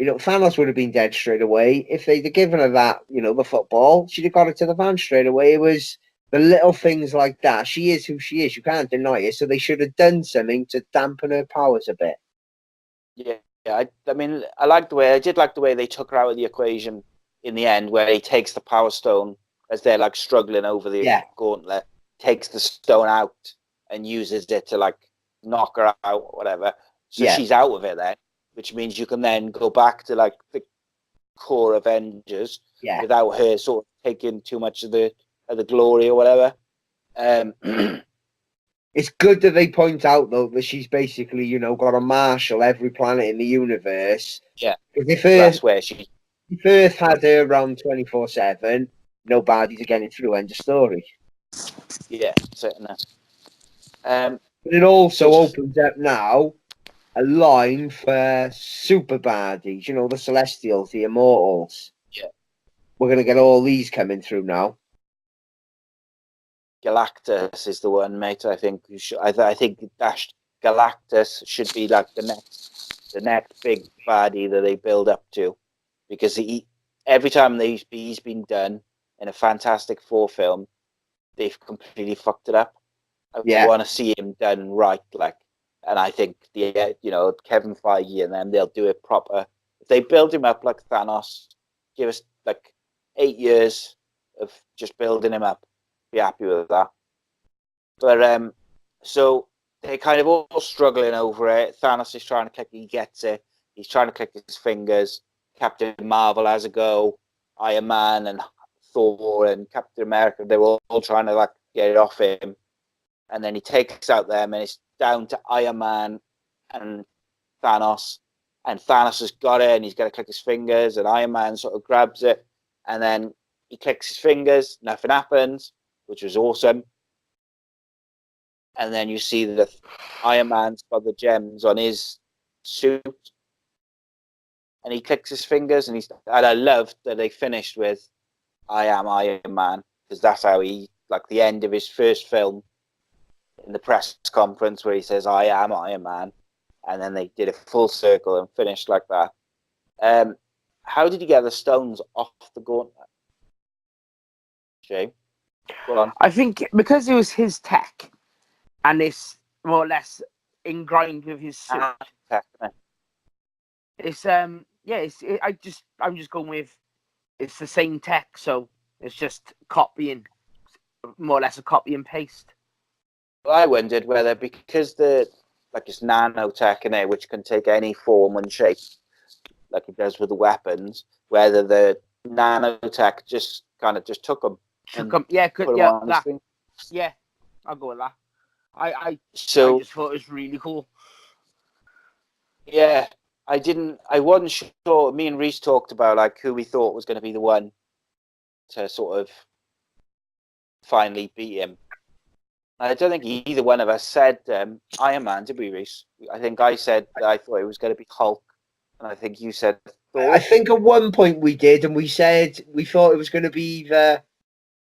Thanos would have been dead straight away. If they'd have given her that, the football, she'd have got it to the van straight away. It was the little things like that. She is who she is. You can't deny it. So they should have done something to dampen her powers a bit. Yeah. I mean, I did like the way they took her out of the equation in the end, where he takes the Power Stone as they're like struggling over the gauntlet, takes the stone out and uses it to like knock her out or whatever. So she's out of it then, which means you can then go back to like the core Avengers without her sort of taking too much of the glory or whatever. It's good that they point out though that she's basically, got to marshal every planet in the universe. Yeah, if that's where she. If Earth had her around 24/7, nobody's getting through. End of story. Yeah, certainly. But it also opens up now a line for super baddies, the Celestials, the Immortals. Yeah. We're going to get all these coming through now. Galactus is the one, mate. I think I think Galactus should be like the next big baddie that they build up to, because every time he's been done in a Fantastic Four film, they've completely fucked it up. I want to see him done right, and I think Kevin Feige and them, they'll do it proper. If they build him up like Thanos, give us like 8 years of just building him up. Be happy with that. But so they're kind of all struggling over it. Thanos is trying to click, he gets it. He's trying to click his fingers. Captain Marvel has a go. Iron Man and Thor and Captain America, they were all trying to like get it off him. And then he takes out them, and it's down to Iron Man and Thanos. And Thanos has got it, and he's got to click his fingers, and Iron Man sort of grabs it, and then he clicks his fingers, nothing happens, which was awesome. And then you see that Iron Man's got the gems on his suit, and he clicks his fingers, and I loved that they finished with "I am Iron Man," because that's how he, like the end of his first film, in the press conference where he says "I am Iron Man," and then they did a full circle and finished like that. How did he get the stones off the gauntlet? Jay, go on. I think because it was his tech, and it's more or less ingrained with his suit. It's I'm just going with it's the same tech, so it's just copying, more or less a copy and paste. Well, I wondered whether because it's nanotech in it, which can take any form and shape, like it does with the weapons, whether the nanotech just took them. Yeah, I'll go with that. I just thought it was really cool. Yeah, I wasn't sure. Me and Rhys talked about like who we thought was going to be the one to sort of finally beat him. I don't think either one of us said Iron Man, did we, Rhys? I think I said that I thought it was going to be Hulk, and I think you said Thor. I think at one point we did, and we said we thought it was going to be either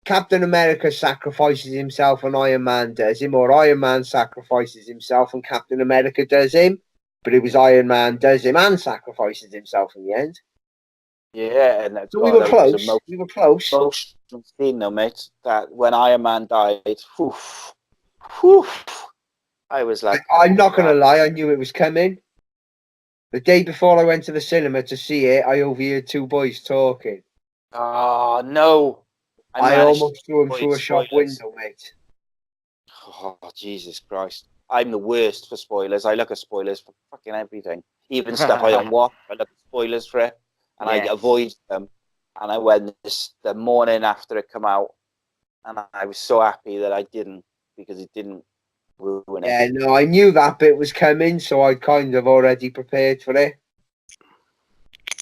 Captain America sacrifices himself and Iron Man does him, or Iron Man sacrifices himself and Captain America does him. But it was Iron Man does him and sacrifices himself in the end. Yeah, and so we were close. We were close. Emotional scene, though, mate. That when Iron Man died, I was like, I'm not going to lie. I knew it was coming. The day before I went to the cinema to see it, I overheard two boys talking. Oh no! I almost threw him through a shop window, mate. Oh Jesus Christ! I'm the worst for spoilers. I look at spoilers for fucking everything, even stuff I don't watch. I look at spoilers for it, and I avoid them. And I went the morning after it came out, and I was so happy that I didn't, because it didn't ruin it. Yeah, no, I knew that bit was coming, so I'd kind of already prepared for it.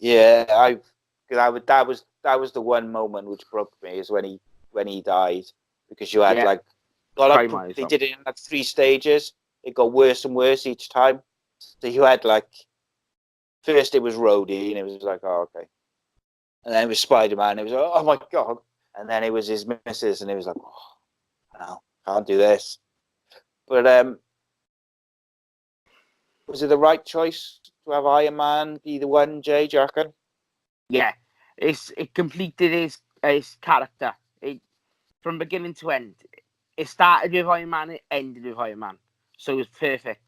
Yeah, that was the one moment which broke me, is when he died, because you had like They did it in like 3 stages. It got worse and worse each time. So you had like, first it was Rhodey, and it was like, oh, okay. And then it was Spider-Man, it was like, oh my God. And then it was his missus, and it was like, oh, no, can't do this. But was it the right choice to have Iron Man be the one, Jay, do you reckon? Yeah, it completed his character. From beginning to end. It started with Iron Man, it ended with Iron Man. So it was perfect.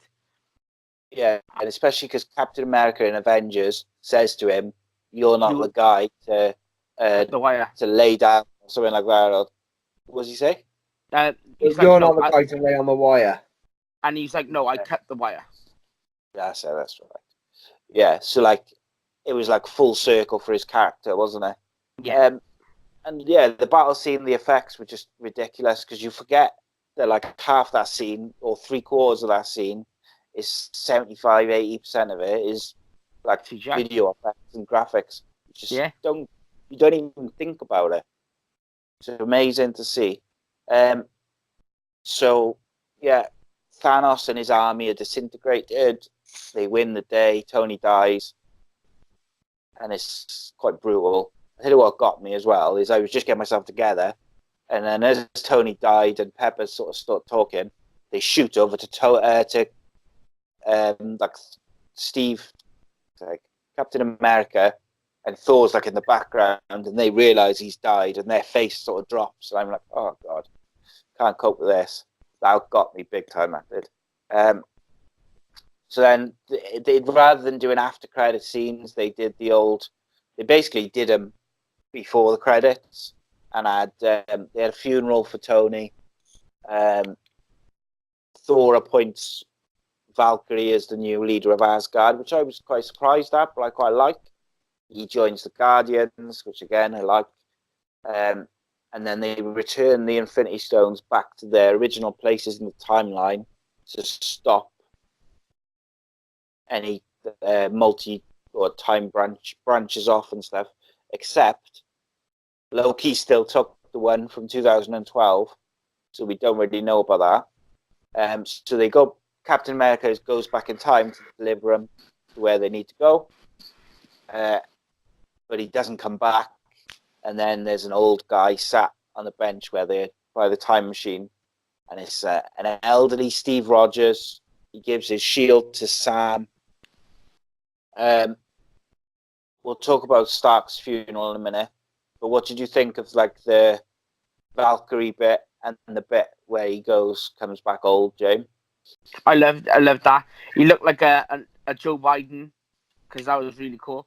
Yeah, and especially because Captain America in Avengers says to him, you're not the guy to the wire. To lay down or something like that. Or, what does he say? You're not the guy to lay on the wire. And he's like, no, I cut the wire. That's right. Yeah, so like, it was like full circle for his character, wasn't it? Yeah. And yeah, the battle scene, the effects were just ridiculous because you forget that like half that scene or 3/4 of that scene is 75-80% of it is like CGI. Video effects and graphics. You just don't even think about it. It's amazing to see. So yeah, Thanos and his army are disintegrated. They win the day. Tony dies, and it's quite brutal. I tell you what got me as well is I was just getting myself together, and then as Tony died and Pepper sort of started talking, they shoot over to like Steve, like Captain America, and Thor's like in the background, and they realise he's died, and their face sort of drops, and I'm like, oh God, can't cope with this. That got me big time, that did. So then, they rather than doing after credit scenes, they basically did them before the credits, and they had a funeral for Tony. Thor appoints Valkyrie as the new leader of Asgard, which I was quite surprised at, but I quite like. He joins the Guardians, which again I like. And then they return the Infinity Stones back to their original places in the timeline to stop any multi or time branches off and stuff, except Loki still took the one from 2012, so we don't really know about that. So Captain America goes back in time to deliver them to where they need to go, but he doesn't come back. And then there's an old guy sat on the bench by the time machine, and it's an elderly Steve Rogers. He gives his shield to Sam. We'll talk about Stark's funeral in a minute, but what did you think of like the Valkyrie bit and the bit where he comes back old, James? I loved that. He looked like a Joe Biden, because that was really cool.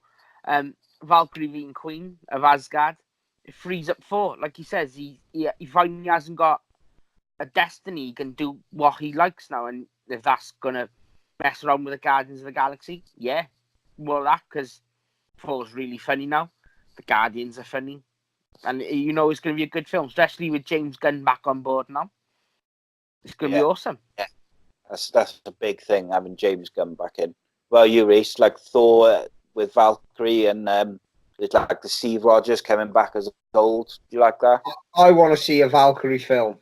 Valkyrie being queen of Asgard, it frees up Thor. Like he says, he finally hasn't got a destiny. He can do what he likes now, and if that's gonna mess around with the Guardians of the Galaxy, yeah, well, that, because Thor's really funny now. The Guardians are funny, and it's gonna be a good film, especially with James Gunn back on board now. It's gonna be awesome. Yeah, that's a big thing, having James Gunn back in. Well, you, Rhys, like Thor with Valkyrie and it's like the Steve Rogers coming back as old. Do you like that? I want to see a Valkyrie film.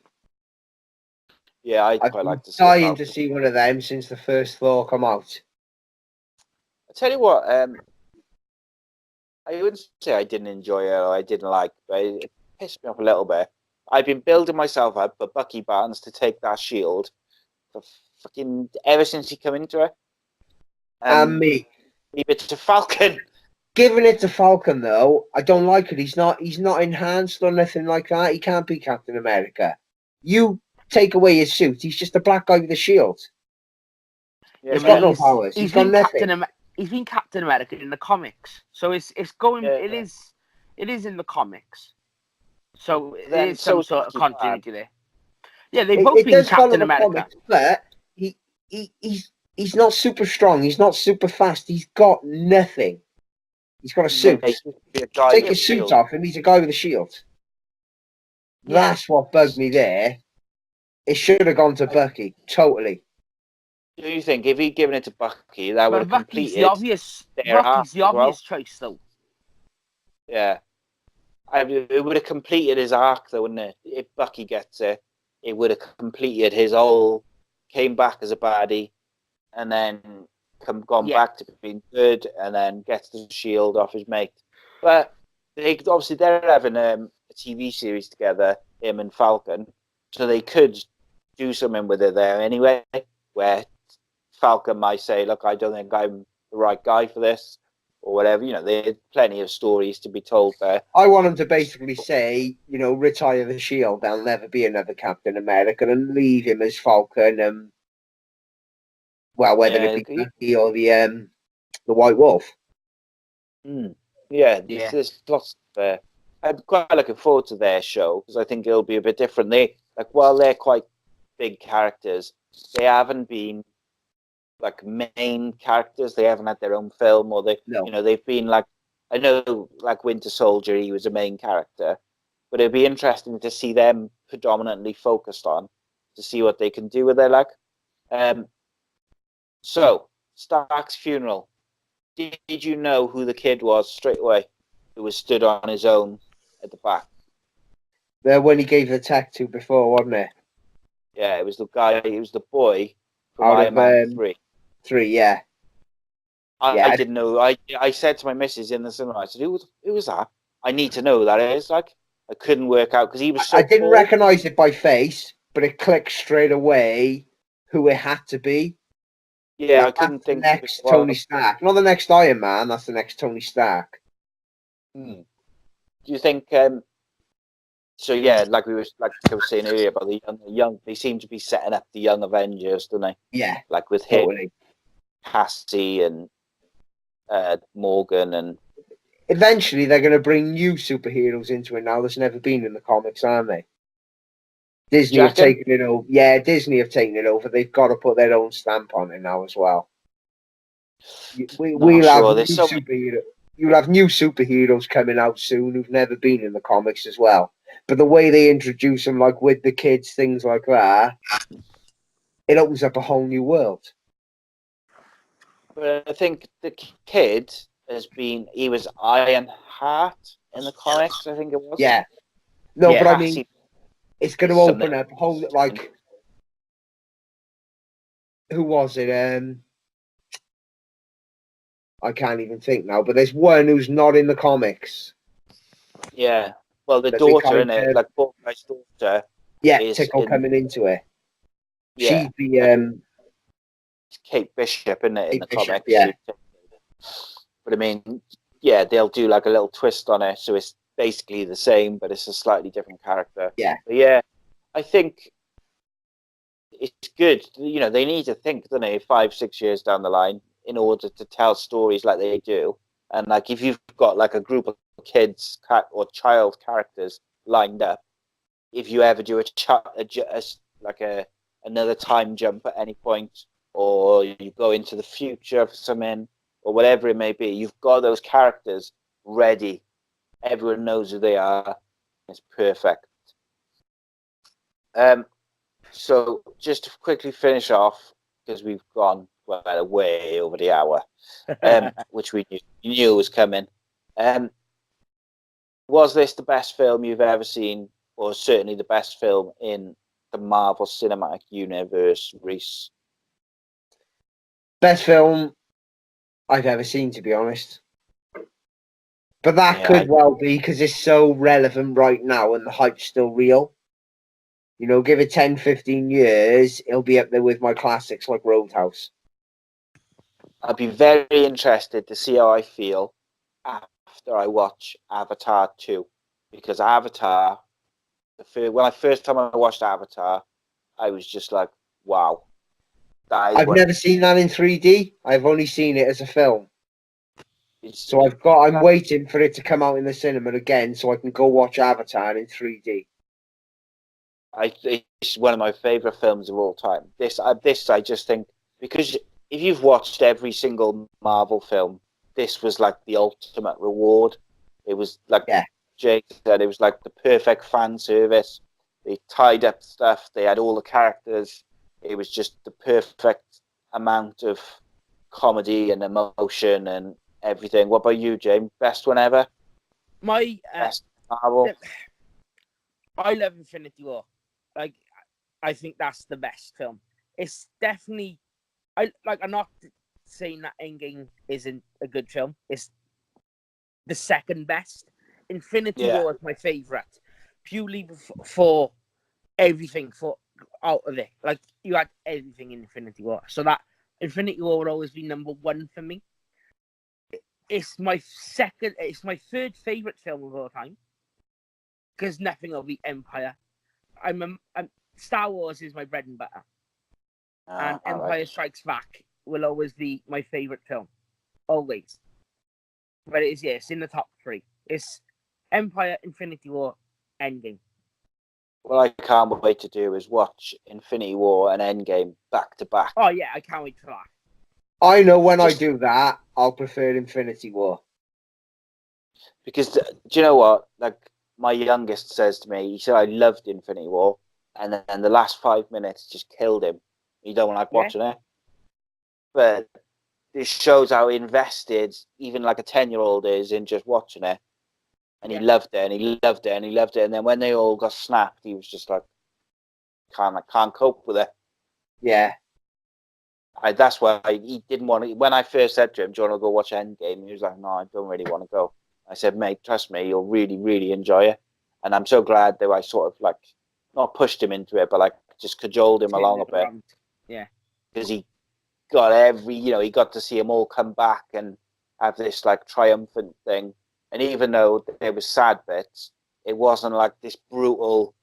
Yeah, I'd quite like to see. Dying to see one of them since the first Thor come out. I tell you what, I wouldn't say I didn't enjoy it or I didn't like, but it pissed me off a little bit. I've been building myself up for Bucky Barnes to take that shield for fucking ever since he come into it. And me. Leave it to Falcon. Giving it to Falcon though, I don't like it. He's not enhanced or nothing like that. He can't be Captain America. You take away his suit, he's just a black guy with a shield. Yeah, he's got no powers. He's got nothing. He's been Captain America in the comics, so it's going. Yeah. It is in the comics, so there is some sort of continuity there. Yeah, they've both been Captain America, comics, but he's not super strong. He's not super fast. He's got nothing. He's got a suit. Take his suit off him. He's a guy with a shield. Yeah. That's what bugged me there. It should have gone to Bucky, totally. Do you think if he'd given it to Bucky, that would have completed Bucky's the obvious choice, though. Yeah. It would have completed his arc, though, wouldn't it? If Bucky gets it. it would have completed his whole, came back as a baddie, and then gone back to being good, and then gets the shield off his mate. But they're having a TV series together, him and Falcon, so they could do something with it there anyway, where Falcon might say, "Look, I don't think I'm the right guy for this," or whatever. There's plenty of stories to be told there. I want him to basically say, retire the shield. There'll never be another Captain America, and leave him as Falcon. Whether it be Bucky or the White Wolf. There's lots there. I'm quite looking forward to their show because I think it'll be a bit different. While they're quite big characters, they haven't been like main characters. They haven't had their own film, or they've been like, I know, like Winter Soldier, he was a main character, but it'd be interesting to see them predominantly focused on, to see what they can do with their luck. So Stark's funeral. Did you know who the kid was straight away, who was stood on his own at the back? The one he gave the tech to before, wasn't it? Yeah, it was the guy. It was the boy from Iron Man 3. 3, yeah. I didn't know. I said to my missus in the cinema, I said, who was that? I need to know who that is. Like, I couldn't work out because he was so I didn't tall. recognise it by face, but it clicked straight away who it had to be. Yeah, I couldn't think. The next Tony Stark. Not the next Iron Man, that's the next Tony Stark. Do you think... So, yeah, like I was saying earlier about the young... They seem to be setting up the young Avengers, don't they? Yeah. Like with him, Cassie and Morgan and... Eventually, they're going to bring new superheroes into it now that's never been in the comics, aren't they? Disney have taken it over. Yeah, Disney have taken it over. They've got to put their own stamp on it now as well. We'll have new superheroes coming out soon who've never been in the comics as well. But the way they introduce them, like with the kids, things like that, it opens up a whole new world. But I think the kid he was Ironheart in the comics, I think it was. Yeah. No, but I mean, it's going to open up a whole, like, who was it? I can't even think now, but there's one who's not in the comics. Yeah. Well, the daughter in it, like Hawkeye's daughter. Yeah, Tickle coming into it. Yeah. She's the Kate Bishop, isn't it, in the comics? Yeah. But I mean, yeah, they'll do like a little twist on it, so it's basically the same, but it's a slightly different character. Yeah. But yeah, I think it's good. They need to think, don't they, 5-6 years down the line in order to tell stories like they do. And like if you've got like a group of kids or child characters lined up, if you ever do another time jump at any point, or you go into the future for something, or whatever it may be, you've got those characters ready. Everyone knows who they are. It's perfect. So just to quickly finish off, because we've gone way over the hour, which we knew was coming. Was this the best film you've ever seen, or certainly the best film in the Marvel Cinematic Universe, Rhys? Best film I've ever seen, to be honest. But that could well be because it's so relevant right now and the hype's still real. Give it 10, 15 years, it'll be up there with my classics like Roadhouse. I'd be very interested to see how I feel after I watch Avatar 2. Because Avatar, when I first time I watched Avatar, I was just like, wow. I've never seen that in 3D. I've only seen it as a film. So I'm waiting for it to come out in the cinema again so I can go watch Avatar in 3D. It's one of my favourite films of all time. This I just think, because if you've watched every single Marvel film, this was like the ultimate reward. It was like Jake said, it was like the perfect fan service. They tied up stuff. They had all the characters. It was just the perfect amount of comedy and emotion and everything. What about you, James? Best one ever? My best Marvel? I love Infinity War. Like, I think that's the best film. It's definitely, I'm not saying that Endgame isn't a good film. It's the second best. Infinity War is my favorite, purely for everything out of it. Like, you had everything in Infinity War, so that Infinity War would always be number one for me. It's my third favorite film of all time, because nothing will be Empire. Star Wars is my bread and butter, and Empire Strikes Back will always be my favorite film, always. But it's in the top three. It's Empire, Infinity War, Endgame. What I can't wait to do is watch Infinity War and Endgame back to back. Oh yeah, I can't wait for that. I know when I do that, I'll prefer Infinity War. Because, do you know what? Like, my youngest says to me, he said, I loved Infinity War, and then the last 5 minutes just killed him. You don't like watching it. But this shows how invested even like a 10-year-old is in just watching it. And he loved it, and he loved it, and he loved it. And then when they all got snapped, he was just like, I can't cope with it. Yeah. That's why he didn't want to. When I first said to him, do you want to go watch Endgame? He was like, no, I don't really want to go. I said, mate, trust me, you'll really, really enjoy it. And I'm so glad that I sort of like, not pushed him into it, but like just cajoled him along a bit. Yeah. Because he got he got to see them all come back and have this like triumphant thing. And even though there was sad bits, it wasn't like this brutal,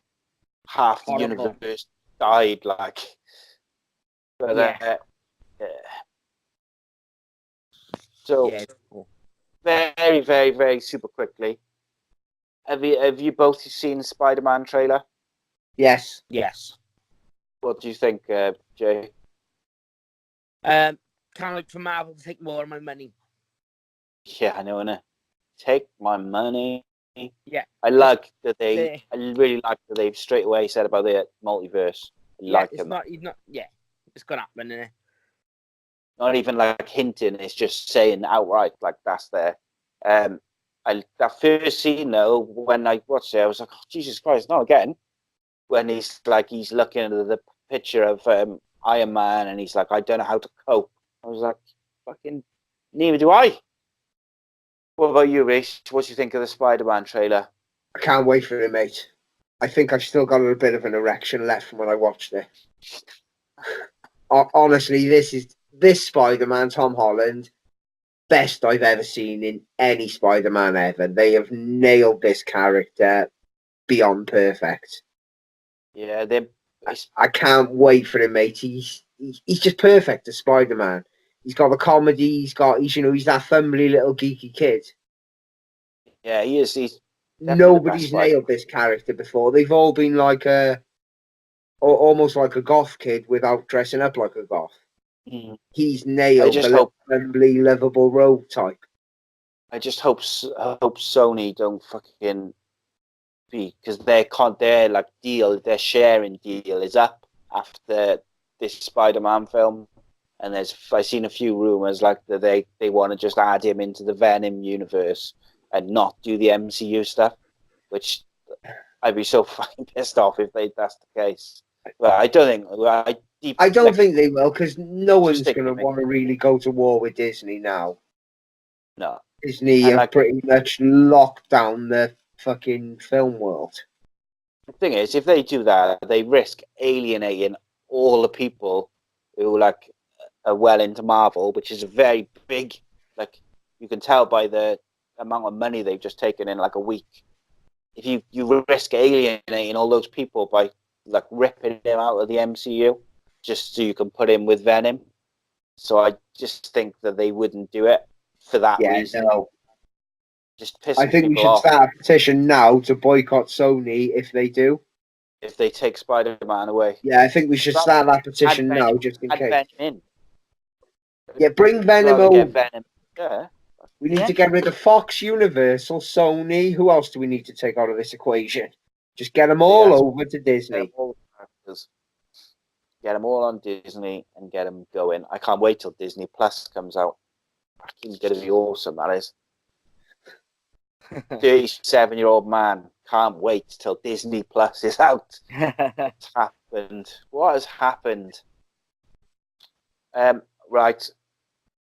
half the universe died like. But so very, very, very super quickly. Have you both seen the Spider-Man trailer? Yes. What do you think, Jay? Kind of like for Marvel to take more of my money. Yeah, I know, innit? Take my money. Yeah. I like that I really like that they've straight away said about the multiverse. It's gonna happen, innit? Not even like hinting, it's just saying outright, like, that's there. That first scene though, when I watched it, I was like, oh, Jesus Christ, not again. When he's looking at the picture of Iron Man, and he's like, I don't know how to cope. I was like, fucking, neither do I. What about you, Rhys? What do you think of the Spider-Man trailer? I can't wait for it, mate. I think I've still got a bit of an erection left from when I watched it. Honestly, this Spider-Man, Tom Holland, best I've ever seen in any Spider-Man ever. They have nailed this character beyond perfect. Yeah, I can't wait for him, mate. He's just perfect as Spider-Man. He's got the comedy. He's that fumbly little geeky kid. Yeah, he is. He's nobody's nailed this character before. They've all been like almost like a goth kid without dressing up like a goth. He's nailed the fumbly, lovable rogue type. I just hope Sony don't fucking be, because their like deal, their sharing deal is up after this Spider-Man film, and I've seen a few rumors like that they want to just add him into the Venom universe and not do the MCU stuff, which I'd be so fucking pissed off if that's the case. But I don't think I don't think they will, because no one's going to want to really go to war with Disney now. No. Disney have pretty much locked down the fucking film world. The thing is, if they do that, they risk alienating all the people who like are well into Marvel, which is a very big, like, you can tell by the amount of money they've just taken in like a week. If you risk alienating all those people by like ripping him out of the MCU just so you can put him with Venom. So I just think that they wouldn't do it for that reason. No. Just pissing I think we should off. start a petition now to boycott Sony if they do. If they take Spider-Man away. Yeah, I think we should start that petition now, just in case. Venom in. Yeah, bring Venom over. Yeah. We need to get rid of Fox, Universal, Sony. Who else do we need to take out of this equation? Just get them all over to Disney. Get them all on Disney and get them going. I can't wait till Disney Plus comes out. It's going to be awesome, that is. 37-year-old man can't wait till Disney Plus is out. Tap happened? What has happened? Right.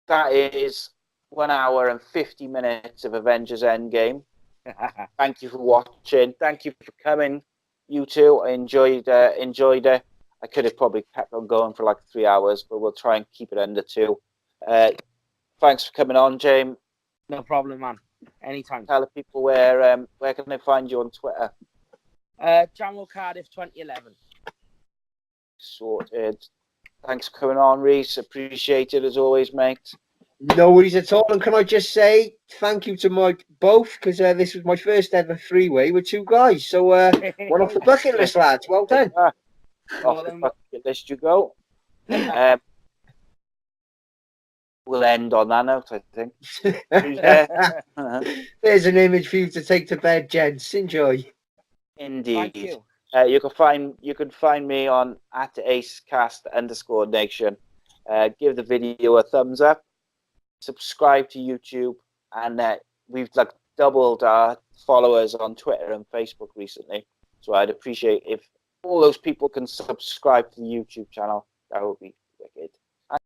That is 1 hour and 50 minutes of Avengers Endgame. Thank you for watching. Thank you for coming, you two. I enjoyed it. I could have probably kept on going for like 3 hours, but we'll try and keep it under 2. Thanks for coming on, James. No problem, man. Anytime. Tell the people where can they find you on Twitter? Jamel Cardiff 2011. Sorted. Thanks for coming on, Rhys. Appreciate it as always, mate. No worries at all. And can I just say thank you to my both, because this was my first ever 3-way with 2 guys. So one off the bucket list, lads. Well done. Off the bucket list you go. We'll end on that note, I think. There's an image for you to take to bed, gents. Enjoy. Indeed. Thank you. You can find me on @ACEcast_nation. Give the video a thumbs up. Subscribe to YouTube, and we've like doubled our followers on Twitter and Facebook recently. So I'd appreciate if all those people can subscribe to the YouTube channel. That would be wicked.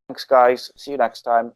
Thanks, guys. See you next time.